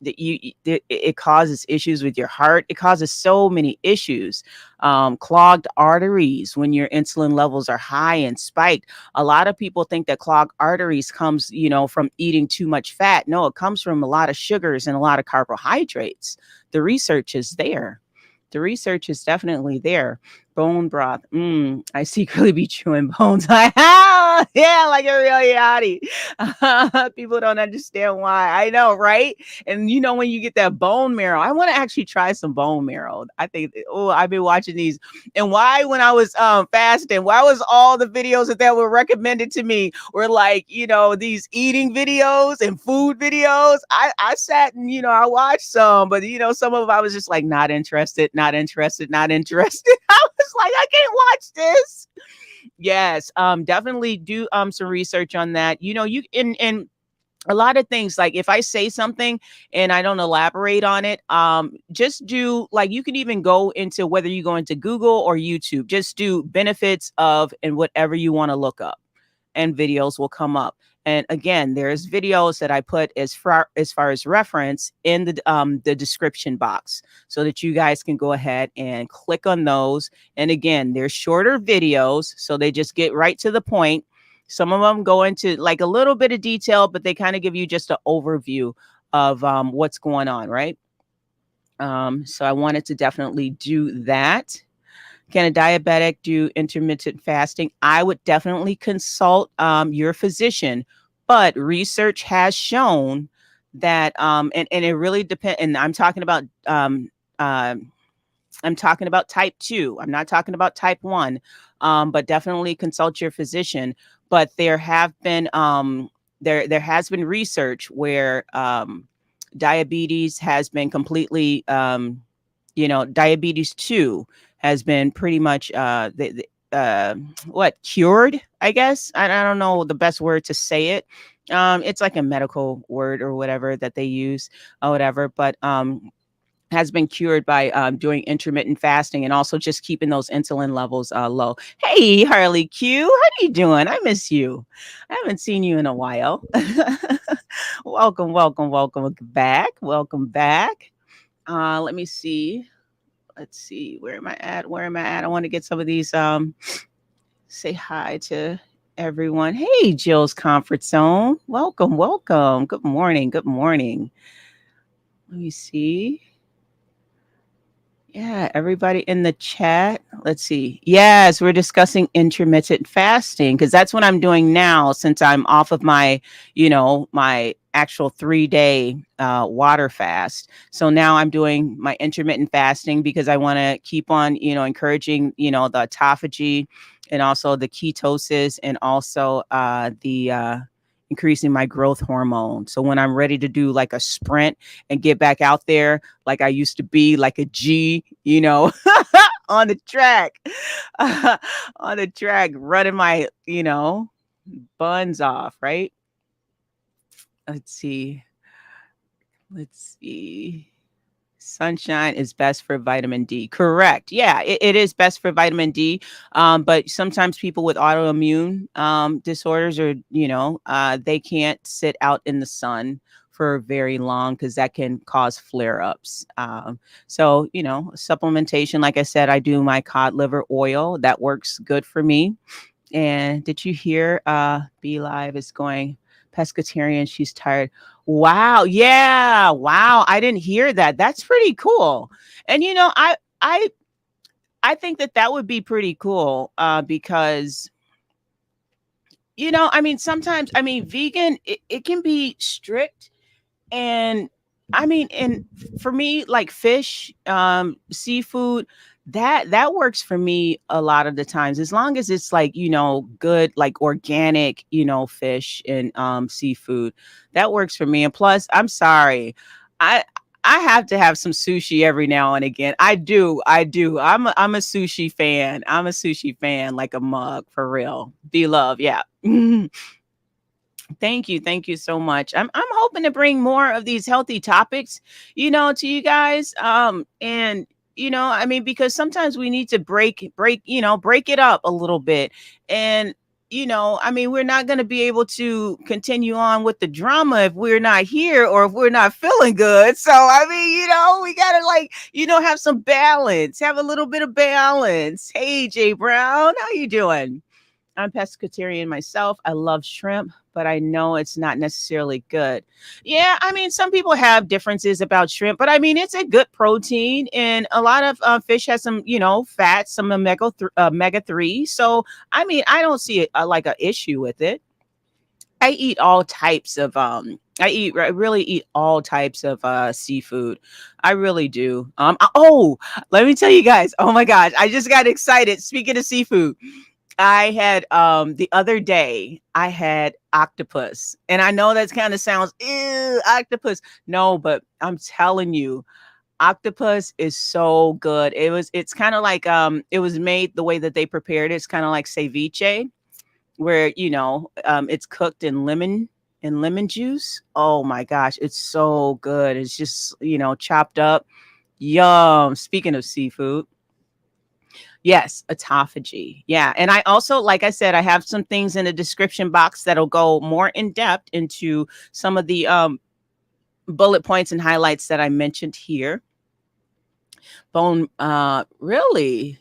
that it causes issues with your heart. It causes so many issues. Clogged arteries when your insulin levels are high and spiked. A lot of people think that clogged arteries comes, from eating too much fat. No, it comes from a lot of sugars and a lot of carbohydrates. The research is there. The research is definitely there. Bone broth. I secretly be chewing bones. Yeah, like a real yachty. People don't understand why. I know, right? And when you get that bone marrow, I want to actually try some bone marrow. I think, oh, I've been watching these. And why, when I was fasting, why was all the videos that were recommended to me were like, these eating videos and food videos? I sat and, I watched some, but, some of them I was just like, not interested, not interested, not interested. I was like, I can't watch this. Yes, definitely do some research on that. You and a lot of things, like if I say something and I don't elaborate on it, just do, like, you can even go into, whether you go into Google or YouTube, just do benefits of and whatever you want to look up, and videos will come up. And again, there's videos that I put as far as reference in the description box so that you guys can go ahead and click on those. And again, they're shorter videos, so they just get right to the point. Some of them go into like a little bit of detail, but they kind of give you just an overview of what's going on, right? So I wanted to definitely do that. Can a diabetic do intermittent fasting? I would definitely consult your physician, but research has shown that, and it really depends. And uh, I'm talking about type 2. I'm not talking about type 1, but definitely consult your physician. But there has been research where diabetes has been completely, diabetes 2 has been pretty much what cured, I guess. I don't know the best word to say it. It's like a medical word or whatever that they use or whatever, but has been cured by doing intermittent fasting and also just keeping those insulin levels low. Hey, Harley Q, how you doing? I miss you. I haven't seen you in a while. Welcome, welcome, welcome back. Welcome back. Let me see. Let's see. Where am I at? Where am I at? I want to get some of these. Say hi to everyone. Hey, Jill's comfort zone. Welcome, welcome. Good morning. Good morning. Let me see. Yeah, everybody in the chat. Let's see. Yes, we're discussing intermittent fasting because that's what I'm doing now since I'm off of my, my actual 3 day water fast. So now I'm doing my intermittent fasting because I want to keep on, encouraging, the autophagy and also the ketosis and also the increasing my growth hormone. So when I'm ready to do like a sprint and get back out there, like I used to be, like a G, on the track, on the track, running my, buns off, right? Let's see. Let's see. Sunshine is best for vitamin D. Correct. Yeah, it is best for vitamin D. But sometimes people with autoimmune disorders or, they can't sit out in the sun for very long because that can cause flare ups. So, supplementation, like I said, I do my cod liver oil. That works good for me. And did you hear Be Live is going pescatarian? She's tired. Wow. Yeah. Wow. I didn't hear that. That's pretty cool. And I think that that would be pretty cool because I mean sometimes I mean vegan it can be strict and I mean, and for me, like fish, seafood, that works for me a lot of the times, as long as it's like, good, like organic, fish and seafood. That works for me. And plus, I'm sorry. I I have to have some sushi every now and again. I do. I do. I'm a sushi fan. I'm a sushi fan like a mug for real. Be love. Yeah. Thank you. Thank you so much. I'm hoping to bring more of these healthy topics, to you guys. And I mean, because sometimes we need to break it up a little bit. And I mean, we're not going to be able to continue on with the drama if we're not here or if we're not feeling good. So, I mean, we got to like, have some balance, have a little bit of balance. Hey, Jay Brown, how you doing? I'm pescatarian myself. I love shrimp, but I know it's not necessarily good. Yeah, I mean, some people have differences about shrimp, but I mean, it's a good protein, and a lot of fish has some, fats, some omega 3. So, I mean, I don't see it like an issue with it. I eat all types of I really eat all types of seafood. I really do. Oh, let me tell you guys. Oh my gosh, I just got excited. Speaking of seafood, I had the other day I had octopus. And I know that kind of sounds ew, octopus. No, but I'm telling you, octopus is so good. It's kind of like it was made the way that they prepared it. It's kind of like ceviche, where it's cooked in lemon juice. Oh my gosh, it's so good. It's just, chopped up. Yum. Speaking of seafood. Yes, autophagy. Yeah. And I also, like I said, I have some things in the description box that'll go more in depth into some of the bullet points and highlights that I mentioned here. Bone, really?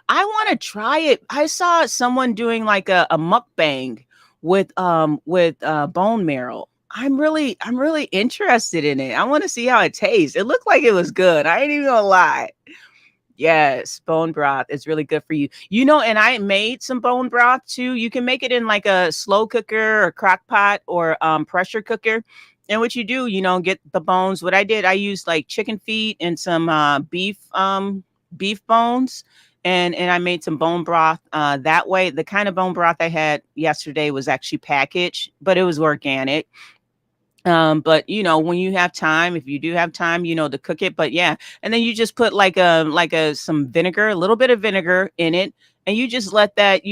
I want to try it. I saw someone doing like a mukbang with bone marrow. I'm really interested in it. I want to see how it tastes. It looked like it was good. I ain't even gonna lie. Yes, bone broth is really good for you. And I made some bone broth too. You can make it in like a slow cooker or crock pot or pressure cooker. And what you do, get the bones. What I did, I used like chicken feet and some beef bones. And I made some bone broth that way. The kind of bone broth I had yesterday was actually packaged, but it was organic. But when you have time, if you do have time, to cook it, but yeah, and then you just put like a some vinegar, a little bit of vinegar in it, and you just let that,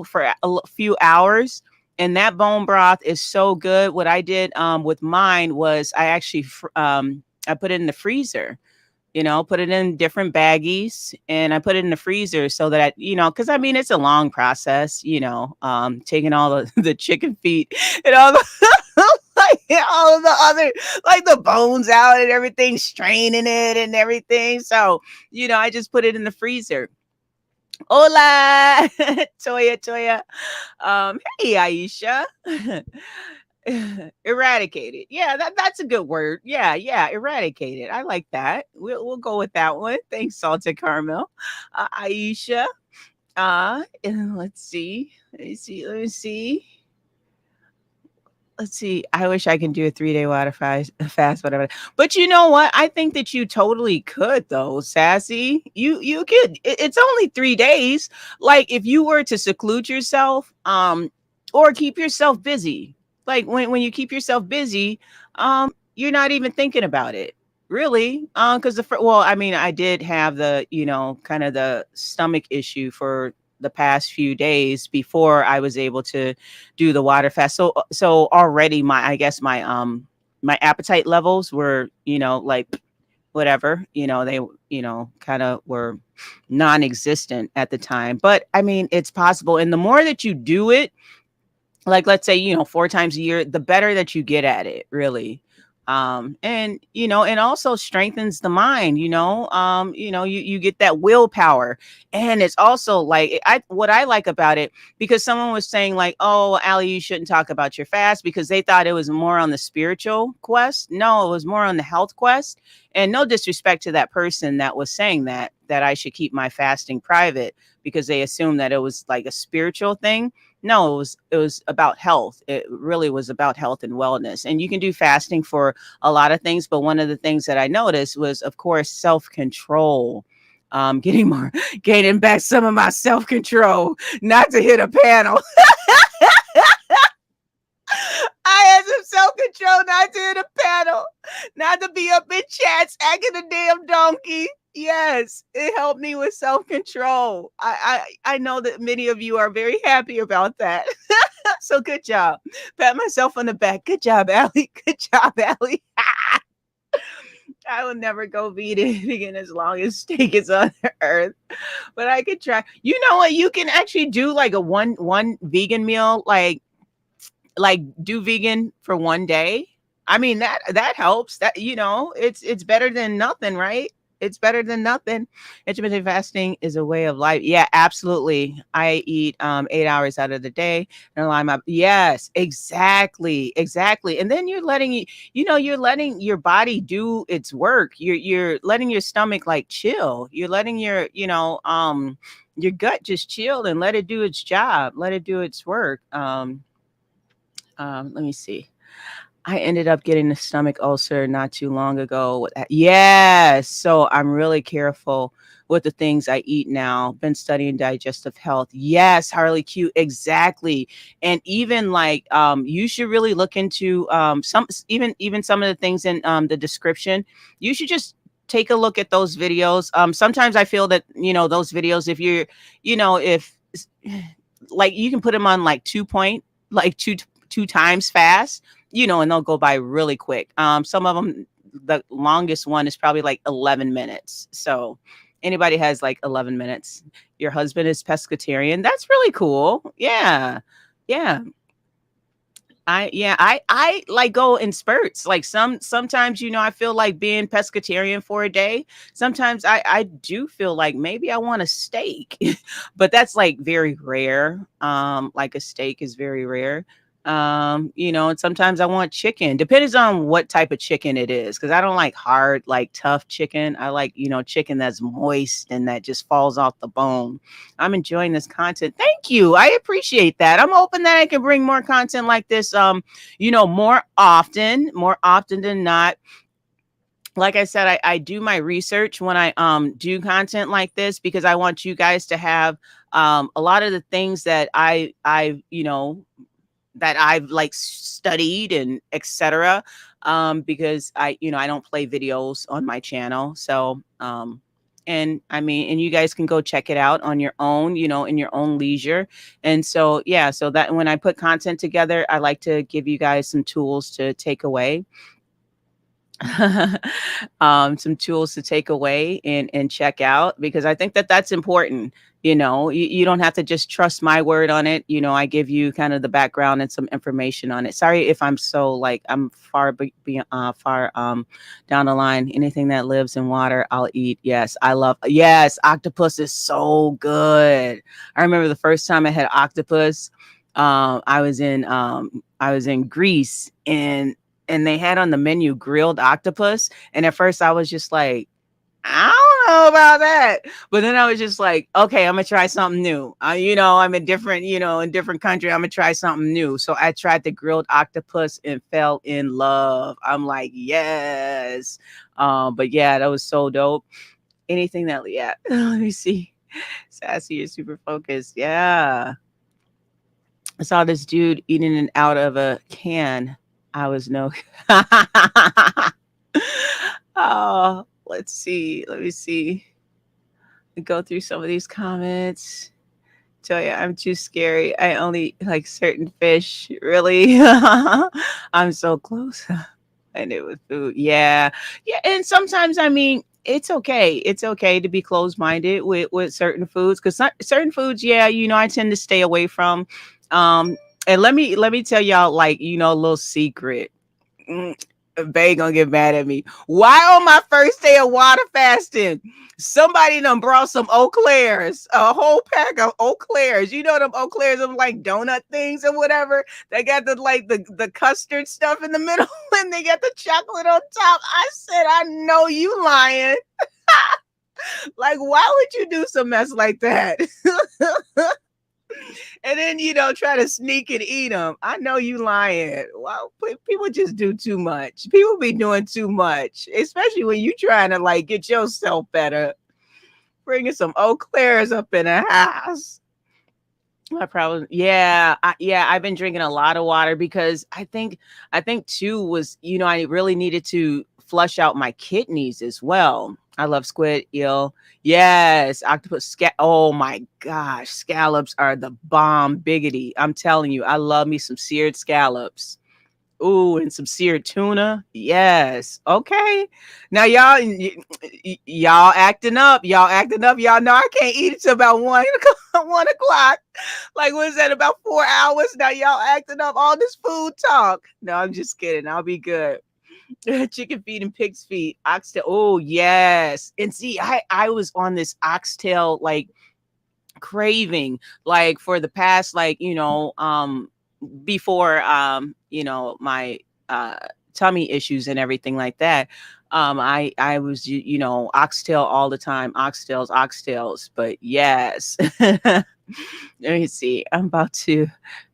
for few hours. And that bone broth is so good. What I did with mine was I put it in the freezer, put it in different baggies, and I put it in the freezer so that because I mean it's a long process, taking all the chicken feet and all the like all of the other, like the bones out and everything, straining it and everything. So, I just put it in the freezer. Hola, Toya, Toya. Hey, Aisha. Eradicated. Yeah, that's a good word. Yeah, yeah, eradicated. I like that. We'll go with that one. Thanks, Salted Caramel. Aisha. And let's see. Let me see. Let me see. Let's see. I wish I can do a 3-day water fast, whatever. But you know what? I think that you totally could, though, Sassy. You could. It's only 3 days. Like if you were to seclude yourself, or keep yourself busy. Like when you keep yourself busy, you're not even thinking about it. Really, because well, I mean, I did have the, kind of the stomach issue for the past few days before I was able to do the water fast. So already I guess my appetite levels were, like whatever, they, kind of were non-existent at the time. But I mean, it's possible. And the more that you do it, like let's say 4 times a year, the better that you get at it, really. And and also strengthens the mind. You get that willpower. And it's also like, what I like about it, because someone was saying like, oh, Ali, you shouldn't talk about your fast, because they thought it was more on the spiritual quest. No, it was more on the health quest. And no disrespect to that person that was saying that I should keep my fasting private, because they assumed that it was like a spiritual thing. No, it was about health. It really was about health and wellness. And you can do fasting for a lot of things, but one of the things that I noticed was, of course, self-control. Gaining back some of my self-control, not to hit a panel. I had some self-control not to hit a panel, not to be up in chats acting a damn donkey. Yes, it helped me with self-control. I know that many of you are very happy about that. So good job. Pat myself on the back. Good job, Allie. Good job, Allie. I will never go vegan as long as steak is on the earth. But I could try. You know what? You can actually do like a one vegan meal, like do vegan for one day. I mean that helps. That it's better than nothing, right? It's better than nothing. Intermittent fasting is a way of life. Yeah, absolutely. I eat 8 hours out of the day and align my, yes, exactly, exactly. And then you're letting your body do its work. You're letting your stomach like chill. You're letting your gut just chill and let it do its job. Let it do its work. Let me see. I ended up getting a stomach ulcer not too long ago. Yes. So I'm really careful with the things I eat now. Been studying digestive health. Yes, Harley Q, exactly. And even like you should really look into some, even some of the things in the description. You should just take a look at those videos. Sometimes I feel that, those videos, if you're, if like you can put them on like like two times fast, and they'll go by really quick. Some of them, the longest one is probably like 11 minutes. So anybody has like 11 minutes. Your husband is pescatarian. That's really cool. Yeah. Yeah. I like go in spurts. Like sometimes, I feel like being pescatarian for a day. Sometimes I do feel like maybe I want a steak, but that's like very rare. Like a steak is very rare. And sometimes I want chicken. Depends on what type of chicken it is, because I don't like hard, like tough chicken. I like, chicken that's moist and that just falls off the bone. I'm enjoying this content. Thank you. I appreciate that. I'm hoping that I can bring more content like this, more often than not. Like I said, I do my research when I do content like this, because I want you guys to have a lot of the things that that I've like studied and etc. Because I don't play videos on my channel. So, and I mean, and you guys can go check it out on your own, in your own leisure. And so, yeah, so that when I put content together, I like to give you guys some tools to take away. Some tools to take away and check out, because I think that that's important. You don't have to just trust my word on it. I give you kind of the background and some information on it. Sorry if I'm so like I'm far down the line. Anything that lives in water, I'll eat. Yes, I love. Yes, octopus is so good. I remember the first time I had octopus. I was in Greece, and they had on the menu grilled octopus. And at first I was just like, I don't know about that. But then I was just like, okay, I'm gonna try something new. I'm in different country. I'm gonna try something new. So I tried the grilled octopus and fell in love. I'm like, yes. But yeah, that was so dope. Anything that, yeah, let me see. Sassy is super focused. Yeah. I saw this dude eating it out of a can. I was no. Oh, let's see. Let me see. Go through some of these comments. Tell you, I'm too scary. I only like certain fish. Really? I'm so close. And it was food. Yeah. Yeah. And sometimes, I mean, it's okay. It's okay to be closed minded with certain foods, because certain foods, yeah, I tend to stay away from. Um, and let me tell y'all, like, a little secret. Mm, Bay gonna get mad at me. Why on my first day of water fasting, somebody done brought some Eau Clairs, a whole pack of Eau Clairs. You know them Eau Clairs, them like donut things or whatever. They got the custard stuff in the middle, and they got the chocolate on top. I said, I know you lying. Like, why would you do some mess like that? And then try to sneak and eat them. I know you lying. Well, people just do too much. People be doing too much, especially when you trying to like get yourself better. Bringing some Eau Clairs up in the house. My problem, yeah, I've been drinking a lot of water, because I think too was, I really needed to flush out my kidneys as well. I love squid, eel, yes, octopus, oh my gosh, scallops are the bomb biggity. I'm telling you, I love me some seared scallops. Ooh, and some seared tuna. Yes. Okay. Now y'all acting up. Y'all acting up. Y'all know I can't eat it till about 1 o'clock. 1 o'clock. Like, what is that? About 4 hours? Now y'all acting up. All this food talk. No, I'm just kidding. I'll be good. Chicken feet and pig's feet. Oxtail. Oh yes. And see, I was on this oxtail like craving, like for the past, like, before my uh tummy issues and everything like that. I was oxtail all the time, oxtails. But yes. Let me see, I'm about to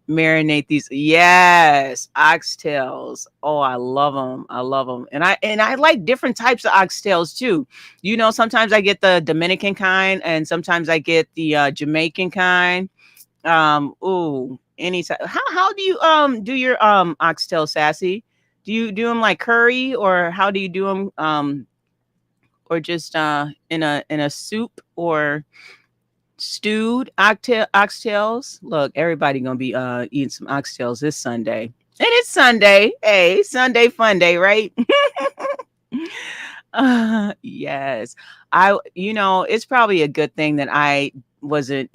marinate these. Yes, oxtails. Oh, I love them. I love them. And I like different types of oxtails too. Sometimes I get the Dominican kind, and sometimes I get the Jamaican kind. Ooh, anytime. How do you do your oxtail, Sassy? Do you do them like curry, or how do you do them, or just in a soup, or stewed oxtails? Look, everybody gonna be eating some oxtails this Sunday. And it's Sunday. Hey, Sunday fun day, right? Yes. It's probably a good thing that I wasn't,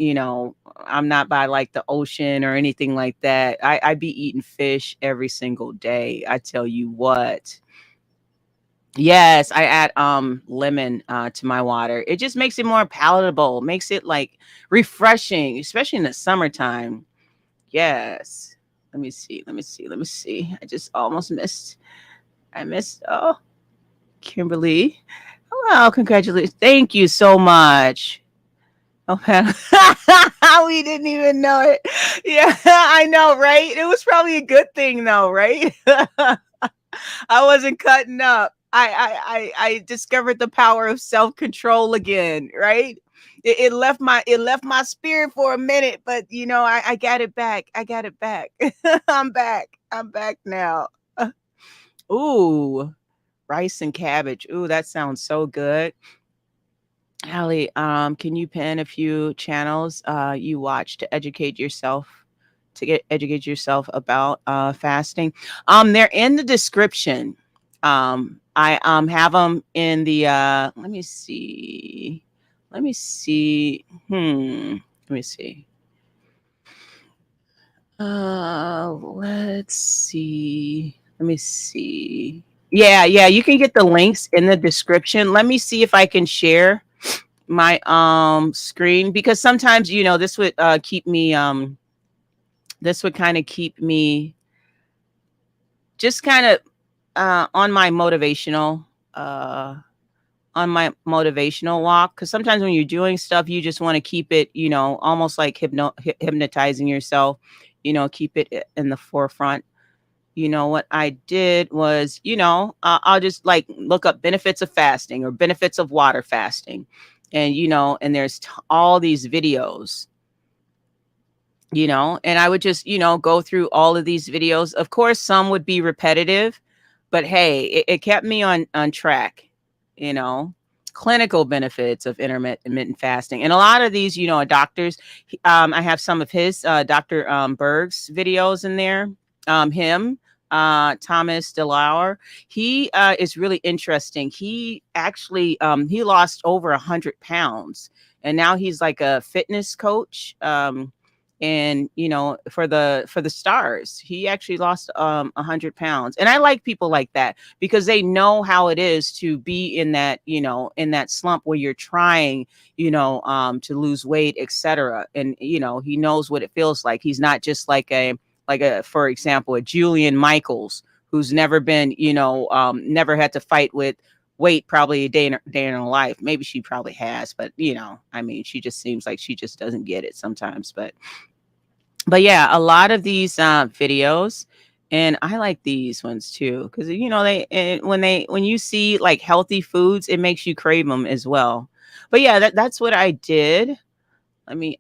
I'm not by like the ocean or anything like that. I be eating fish every single day. I tell you what. Yes, I add lemon to my water. It just makes it more palatable, makes it like refreshing, especially in the summertime. Yes. Let me see. I just almost missed. I missed. Oh, Kimberly. Wow, congratulations. Thank you so much. Okay. We didn't even know it. Yeah, I know, right? It was probably a good thing though, right? I wasn't cutting up. I discovered the power of self-control again, right? it left my spirit for a minute, but I got it back. I got it back. I'm back. I'm back now. Ooh, rice and cabbage. Ooh, that sounds so good. Hallie, can you pin a few channels you watch to educate yourself educate yourself about fasting? They're in the description. I have them in the let me see. Let me see. Let me see. Let's see. Let me see. Yeah, yeah, you can get the links in the description. Let me see if I can share my screen, because sometimes this would kind of keep me just kind of on my uh motivational walk, because sometimes when you're doing stuff you just want to keep it, almost like hypnotizing yourself, keep it in the forefront. What I did was, I'll just like look up benefits of fasting or benefits of water fasting. And, and there's all these videos, and I would just, go through all of these videos. Of course, some would be repetitive, but hey, it kept me on track, you know. Clinical benefits of intermittent fasting. And a lot of these, doctors, I have some of his, Dr. Berg's videos in there. Him, Thomas DeLauer, he is really interesting. He actually, he lost over 100 pounds, and now he's like a fitness coach. And for the stars, he actually lost 100 pounds. And I like people like that, because they know how it is to be in that, in that slump where you're trying, to lose weight, etc. And he knows what it feels like. He's not just like a for example, a Julian Michaels, who's never been, never had to fight with weight probably a day in her life. Maybe she probably has, but I mean, she just seems like she just doesn't get it sometimes. But yeah, a lot of these videos, and I like these ones too, because when you see like healthy foods, it makes you crave them as well. But yeah, that's what I did. Let me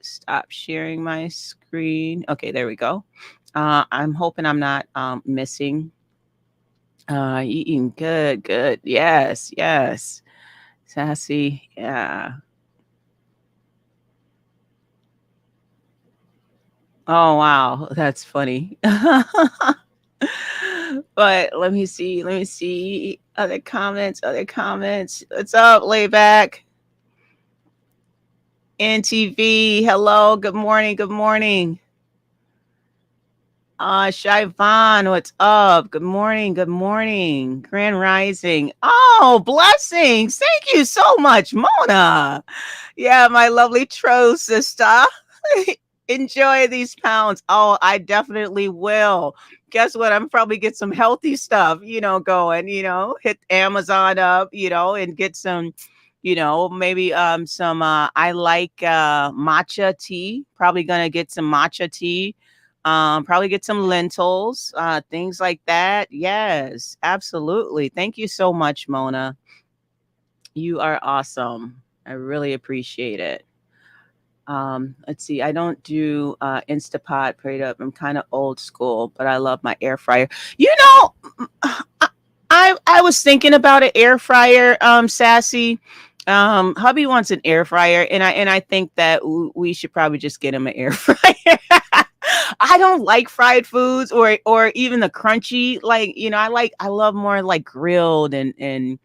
stop sharing my screen. Okay, there we go. I'm hoping I'm not missing. Eating good, good. Yes, yes. Sassy, yeah. Oh wow, that's funny. But let me see other comments, other comments. What's up, layback? NTV, hello, good morning, good morning. Shivon, what's up? Good morning, good morning. Grand Rising. Oh, blessings. Thank you so much, Mona. Yeah, my lovely Tro sister. Enjoy these pounds. Oh, I definitely will. Guess what? I'm probably get some healthy stuff, going, hit Amazon up, and get some, maybe some I like matcha tea. Probably gonna get some matcha tea. Probably get some lentils, things like that. Yes, absolutely. Thank you so much, Mona. You are awesome. I really appreciate it. Let's see. I don't do Instapot, prayed up. I'm kind of old school, but I love my air fryer. You know, I was thinking about an air fryer, Sassy. Hubby wants an air fryer, and I think that we should probably just get him an air fryer. I don't like fried foods or even the crunchy. Like, I love more like grilled and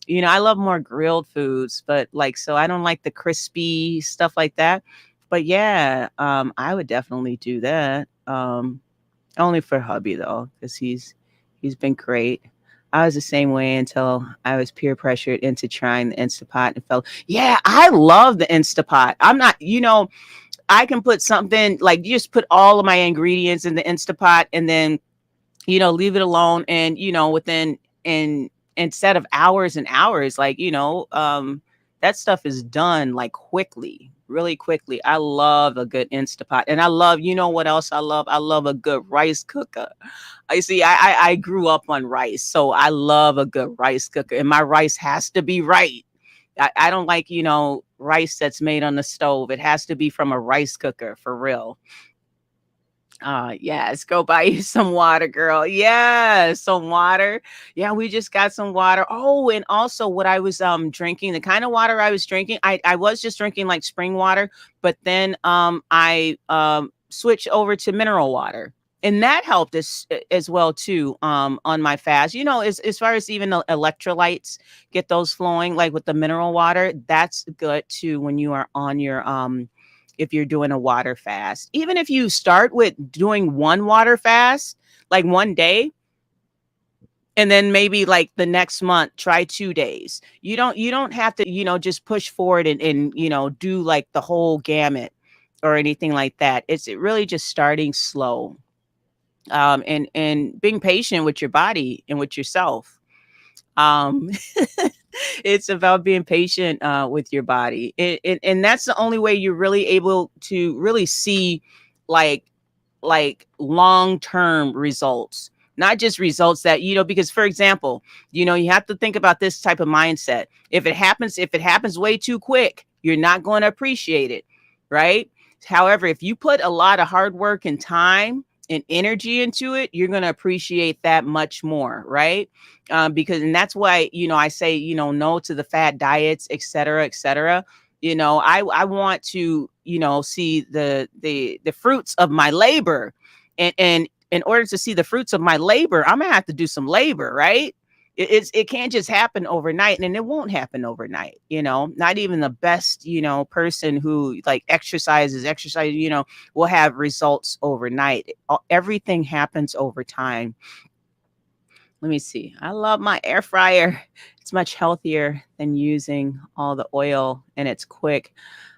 I love more grilled foods, but like, so I don't like the crispy stuff like that. But yeah, I would definitely do that. Only for hubby though, because he's been great. I was the same way until I was peer pressured into trying the Instapot and felt, yeah, I love the Instapot. I'm not, I can put something like, you just put all of my ingredients in the Instapot and then, leave it alone. And, within, and instead of hours and hours, like, that stuff is done like quickly, really quickly. I love a good Instapot. And I love, what else I love? I love a good rice cooker. I see, I grew up on rice, so I love a good rice cooker, and my rice has to be right. I don't like, rice that's made on the stove. It has to be from a rice cooker for real. Yes, go buy you some water, girl. Yes, some water. Yeah, we just got some water. Oh, and also what I was drinking, the kind of water I was drinking, I was just drinking like spring water, but then I switched over to mineral water. And that helped as well too on my fast. As far as even the electrolytes, get those flowing like with the mineral water, that's good too when you are on your if you're doing a water fast. Even if you start with doing one water fast, like one day, and then maybe like the next month try 2 days. You don't have to, just push forward and do like the whole gamut or anything like that. It's really just starting slow. And being patient with your body and with yourself. um it's about being patient with your body, and that's the only way you're really able to really see like long-term results, not just results that, because for example, you have to think about this type of mindset. If it happens way too quick, you're not going to appreciate it, right? However, if you put a lot of hard work and time and energy into it, you're going to appreciate that much more, right? Because, and that's why, I say, no to the fad diets, et cetera, et cetera. I want to, see the fruits of my labor. And in order to see the fruits of my labor, I'm gonna have to do some labor, right? It can't just happen overnight, and it won't happen overnight. Not even the best, person who like exercise, will have results overnight. Everything happens over time. Let me see. I love my air fryer. It's much healthier than using all the oil, and it's quick.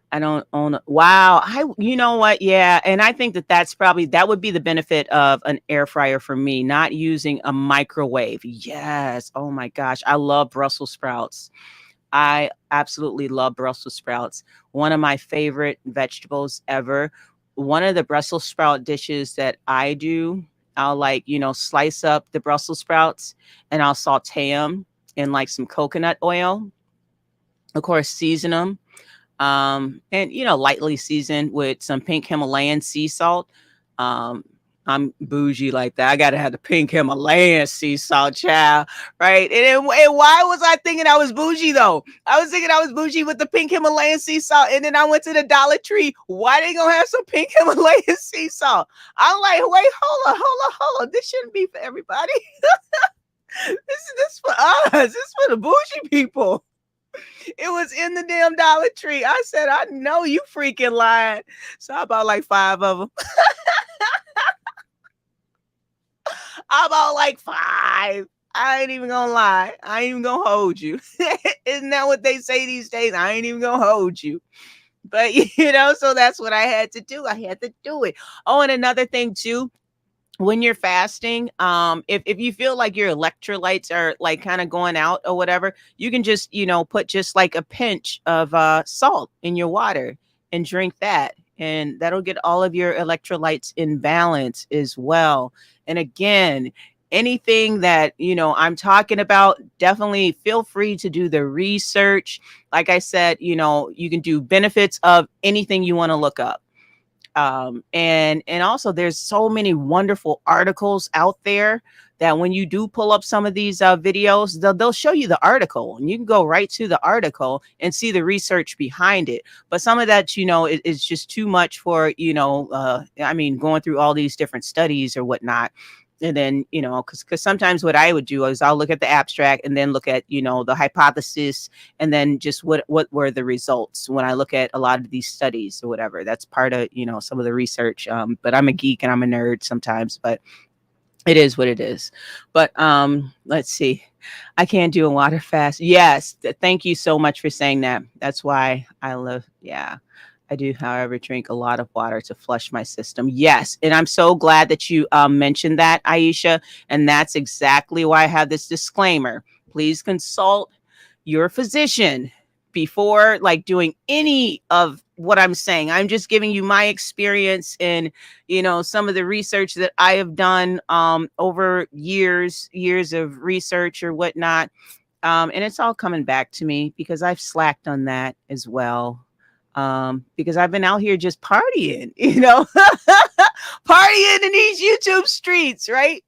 I don't own a wow, you know what? Yeah, and I think that would be the benefit of an air fryer for me, not using a microwave. Yes. Oh my gosh, I love Brussels sprouts. I absolutely love Brussels sprouts. One of my favorite vegetables ever. One of the Brussels sprout dishes that I do, I'll like, slice up the Brussels sprouts and I'll saute them in like some coconut oil. Of course, season them and lightly seasoned with some pink Himalayan sea salt. Um, I'm bougie like that. I gotta have the pink Himalayan sea salt, child, right? And why was I thinking I was bougie though? I was thinking I was bougie with the pink Himalayan sea salt, and then I went to the Dollar Tree. Why they gonna have some pink Himalayan sea salt? I'm like, wait, hold on. This shouldn't be for everybody. This for us. This is for the bougie people. It was in the damn Dollar Tree. I said, I know you freaking lying. So I bought like 5 of them. I bought like 5. I ain't even gonna lie. I ain't even gonna hold you. Isn't that what they say these days? I ain't even gonna hold you. But so that's what I had to do. I had to do it. Oh, and another thing too, when you're fasting, if you feel like your electrolytes are like kind of going out or whatever, you can just, put just like a pinch of salt in your water and drink that. And that'll get all of your electrolytes in balance as well. And again, anything that, I'm talking about, definitely feel free to do the research. Like I said, you can do benefits of anything you want to look up. And also there's so many wonderful articles out there that when you do pull up some of these videos, they'll show you the article and you can go right to the article and see the research behind it. But some of that, is just too much for, I mean, going through all these different studies or whatnot. And then, because sometimes what I would do is I'll look at the abstract and then look at, the hypothesis, and then just what were the results when I look at a lot of these studies or whatever. That's part of, some of the research. But I'm a geek and I'm a nerd sometimes, but it is what it is. But let's see. I can't do a water fast. Yes. Thank you so much for saying that. That's why I love, yeah. I do, however, drink a lot of water to flush my system. Yes. And I'm so glad that you mentioned that, Aisha. And that's exactly why I have this disclaimer. Please consult your physician before like doing any of what I'm saying. I'm just giving you my experience and, some of the research that I have done over years of research or whatnot. And it's all coming back to me because I've slacked on that as well. Because I've been out here just partying, partying in these YouTube streets, right?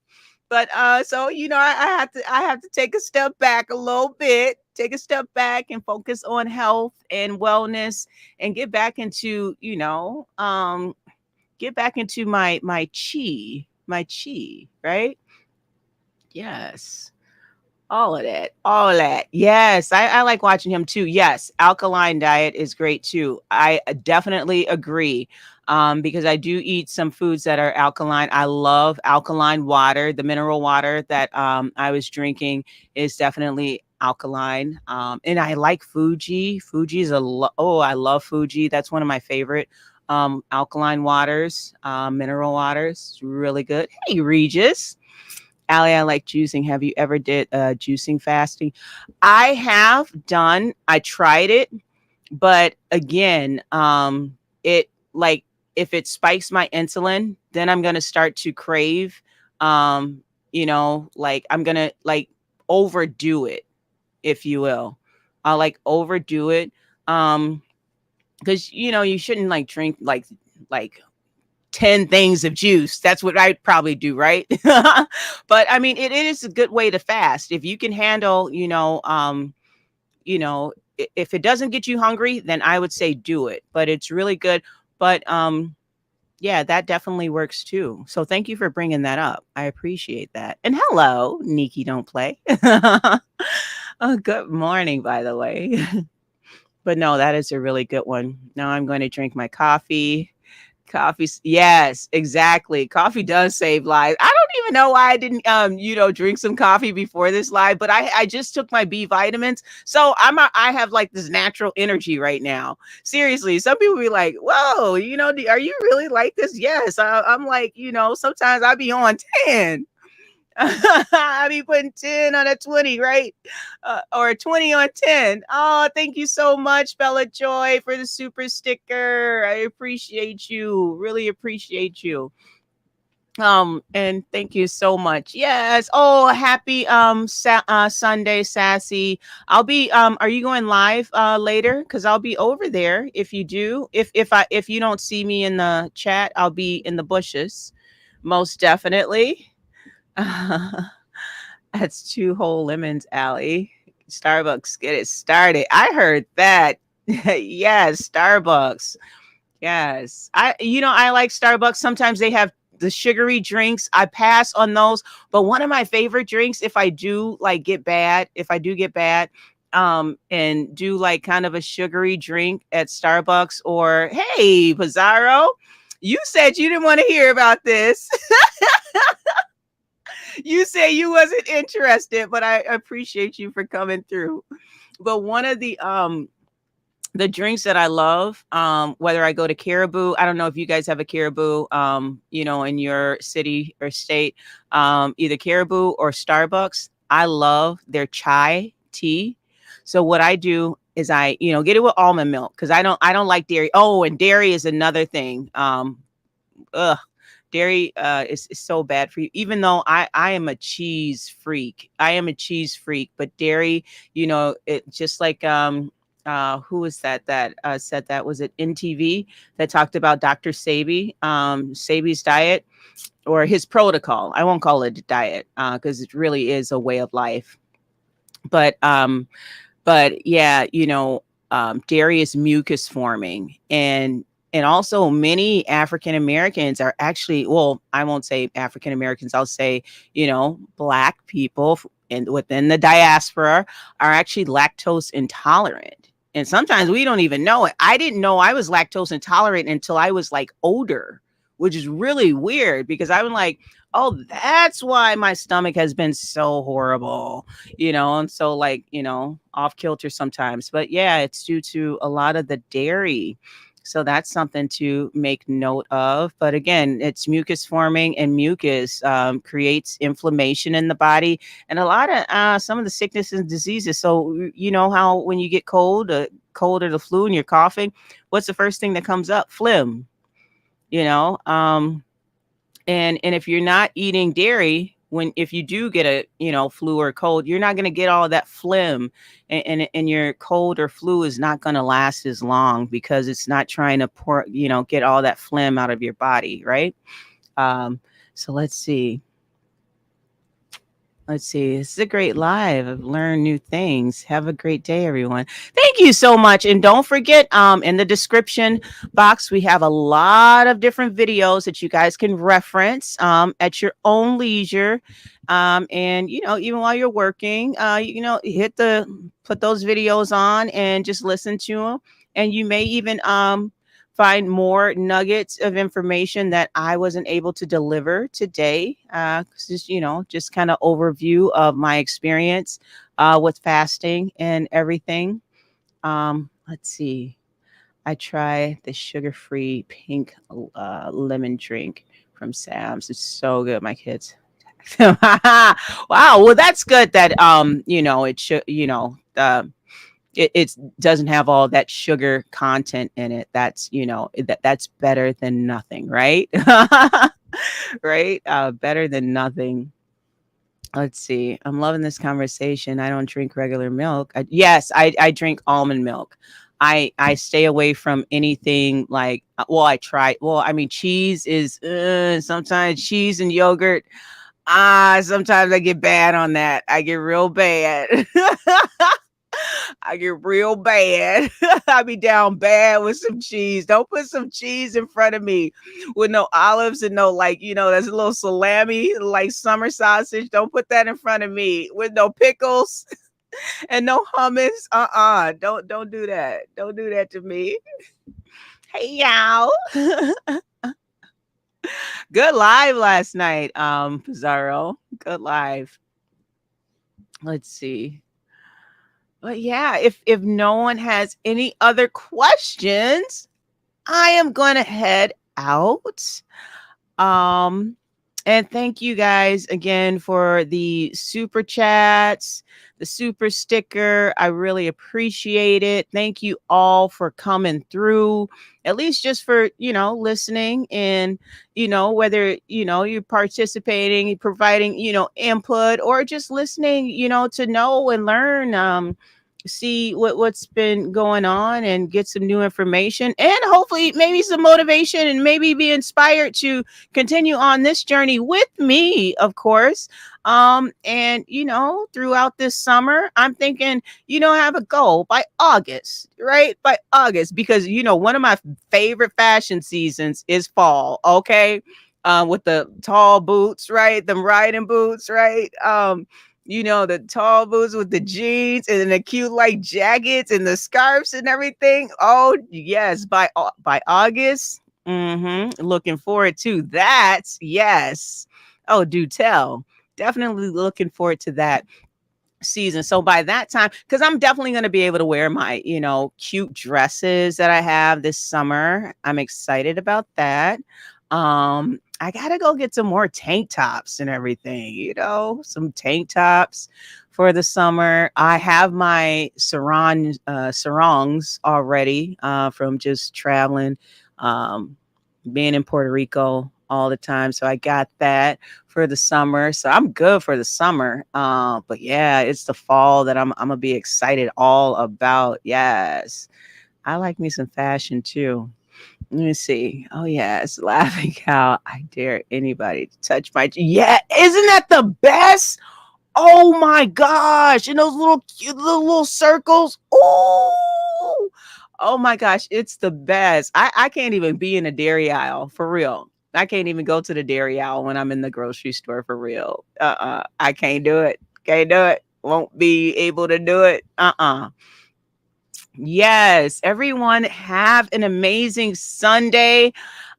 But so I have to take a step back a little bit, take a step back and focus on health and wellness and get back into my chi, right? Yes. All of that. Yes, I like watching him too. Yes, alkaline diet is great too. I definitely agree. Because I do eat some foods that are alkaline. I love alkaline water. The mineral water that I was drinking is definitely alkaline. And I like Fuji. I love Fuji. That's one of my favorite alkaline waters, mineral waters. It's really good. Hey, Regis. Allie, I like juicing. Have you ever did juicing fasting? I have done. I tried it, but again, it like if it spikes my insulin, then I'm gonna start to crave. Like I'm gonna like overdo it, if you will. I'll like overdo it. Because you shouldn't like drink like 10 things of juice. That's what I'd probably do, right? But I mean, it is a good way to fast. If you can handle, if it doesn't get you hungry, then I would say do it. But it's really good. But yeah, that definitely works too. So thank you for bringing that up. I appreciate that. And hello, Nikki Don't Play. Oh, good morning, by the way. But no, that is a really good one. Now I'm going to drink my coffee. Coffee, yes, exactly. Coffee does save lives. I don't even know why I didn't, drink some coffee before this live, but I just took my B vitamins, so I have like this natural energy right now. Seriously, some people be like, "Whoa, are you really like this?" Yes, I'm like, sometimes I be on 10. I be putting 10 on a 20, right? Or 20 on 10. Oh, thank you so much, Bella Joy, for the super sticker. I appreciate you. Really appreciate you. And thank you so much. Yes. Oh, happy Sunday, Sassy. I'll be are you going live later? Because I'll be over there if you do. If you don't see me in the chat, I'll be in the bushes. Most definitely. That's two whole lemons, Allie. Starbucks, get it started. I heard that. Yes, Starbucks. Yes. I like Starbucks. Sometimes they have the sugary drinks. I pass on those. But one of my favorite drinks, if I do like if I do get bad, and do like kind of a sugary drink at Starbucks, or hey, Pizarro, you said you didn't want to hear about this. You say you wasn't interested, but I appreciate you for coming through. But one of the drinks that I love, whether I go to Caribou, I don't know if you guys have a Caribou, in your city or state, either Caribou or Starbucks. I love their chai tea. So what I do is I, get it with almond milk because I don't like dairy. Oh, and dairy is another thing. Ugh, dairy is so bad for you. Even though I am a cheese freak, but dairy, it just like who was that said that, was it NTV that talked about Dr. Sabi, Sabi's diet or his protocol. I won't call it a diet because it really is a way of life. But yeah, dairy is mucus forming, and also many African Americans are actually, well, I won't say African Americans, I'll say, Black people and within the diaspora are actually lactose intolerant. And sometimes we don't even know it. I didn't know I was lactose intolerant until I was like older, which is really weird because I'm like, oh, that's why my stomach has been so horrible, and so like, off kilter sometimes. But yeah, it's due to a lot of the dairy. So that's something to make note of. But again, it's mucus forming, and mucus creates inflammation in the body and a lot of some of the sicknesses and diseases. So, you know how when you get cold or the flu and you're coughing, what's the first thing that comes up? Phlegm, you know? And if you're not eating dairy, when if you do get a flu or cold, you're not going to get all that phlegm, and your cold or flu is not going to last as long because it's not trying to pour get all that phlegm out of your body, right? So let's see. Let's see. This is a great live. I've learned new things. Have a great day, everyone. Thank you so much. And don't forget, in the description box, we have a lot of different videos that you guys can reference at your own leisure. And even while you're working, put those videos on and just listen to them. And you may even find more nuggets of information that I wasn't able to deliver today. Just kind of overview of my experience with fasting and everything. Let's see. I tried the sugar-free pink lemon drink from Sam's. It's so good, my kids. Wow. Well, that's good that it should it doesn't have all that sugar content in it. That's that's better than nothing, right? Right, better than nothing. Let's see. I'm loving this conversation. I don't drink regular milk. Yes, I drink almond milk. I stay away from anything like, well, I try. Well, I mean, cheese is sometimes cheese and yogurt. Sometimes I get bad on that. I get real bad. I get real bad. I be down bad with some cheese. Don't put some cheese in front of me with no olives and no, like, that's a little salami, like summer sausage. Don't put that in front of me with no pickles and no hummus. Don't do that. Don't do that to me. Hey, y'all. Good live last night, Pizarro. Good live. Let's see. But yeah, if no one has any other questions, I am going to head out. And thank you guys again for the super chats, the super sticker. I really appreciate it. Thank you all for coming through, at least just for, listening and, whether, you're participating, providing, input, or just listening, to know and learn, see what's been going on and get some new information and hopefully maybe some motivation and maybe be inspired to continue on this journey with me, of course. And throughout this summer, I'm thinking, have a goal by August, right? By August, because one of my favorite fashion seasons is fall. Okay. With the tall boots, right? Them riding boots, right? The tall boots with the jeans and then the cute like jackets and the scarves and everything. Oh yes, by August. Looking forward to that. Yes. Oh, do tell. Definitely looking forward to that season. So by that time, because I'm definitely going to be able to wear my, cute dresses that I have this summer. I'm excited about that. I gotta go get some more tank tops and everything, some tank tops for the summer. I have my sarongs already from just traveling, being in Puerto Rico all the time. So I got that for the summer. So I'm good for the summer. But yeah, it's the fall that I'm gonna be excited all about. Yes. I like me some fashion too. Let me see. Oh yes, laughing out. I dare anybody to touch my. Yeah, isn't that the best? Oh my gosh! And those little cute little circles. Oh, oh my gosh, it's the best. I can't even be in a dairy aisle for real. I can't even go to the dairy aisle when I'm in the grocery store for real. I can't do it. Can't do it. Won't be able to do it. Yes, everyone have an amazing Sunday.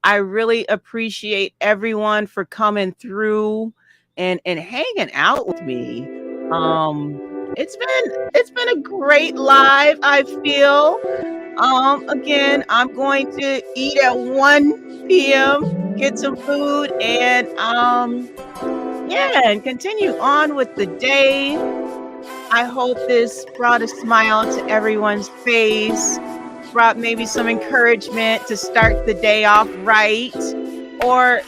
I really appreciate everyone for coming through and hanging out with me. It's been a great live, I feel. Again, I'm going to eat at 1 p.m., get some food and yeah, and continue on with the day. I hope this brought a smile to everyone's face, brought maybe some encouragement to start the day off right, or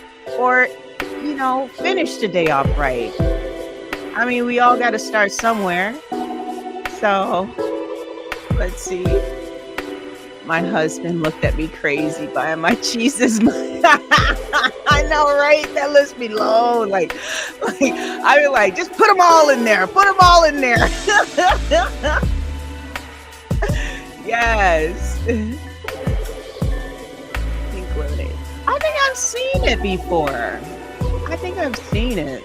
finish the day off right. I mean, we all got to start somewhere. So let's see. My husband looked at me crazy buying my cheeses. I know, right? That lets me low. I be like, just put them all in there. Put them all in there. Yes. Pink lemonade. I think I've seen it before. I think I've seen it.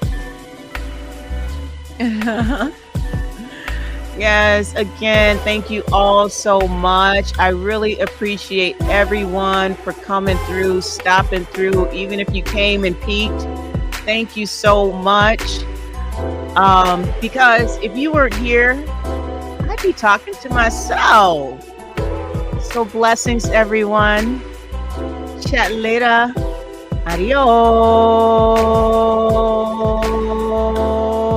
Yes, again, thank you all so much. I really appreciate everyone for coming through, stopping through, even if you came and peeked. Thank you so much. Because if you weren't here, I'd be talking to myself. So blessings, everyone. Chat later. Adios.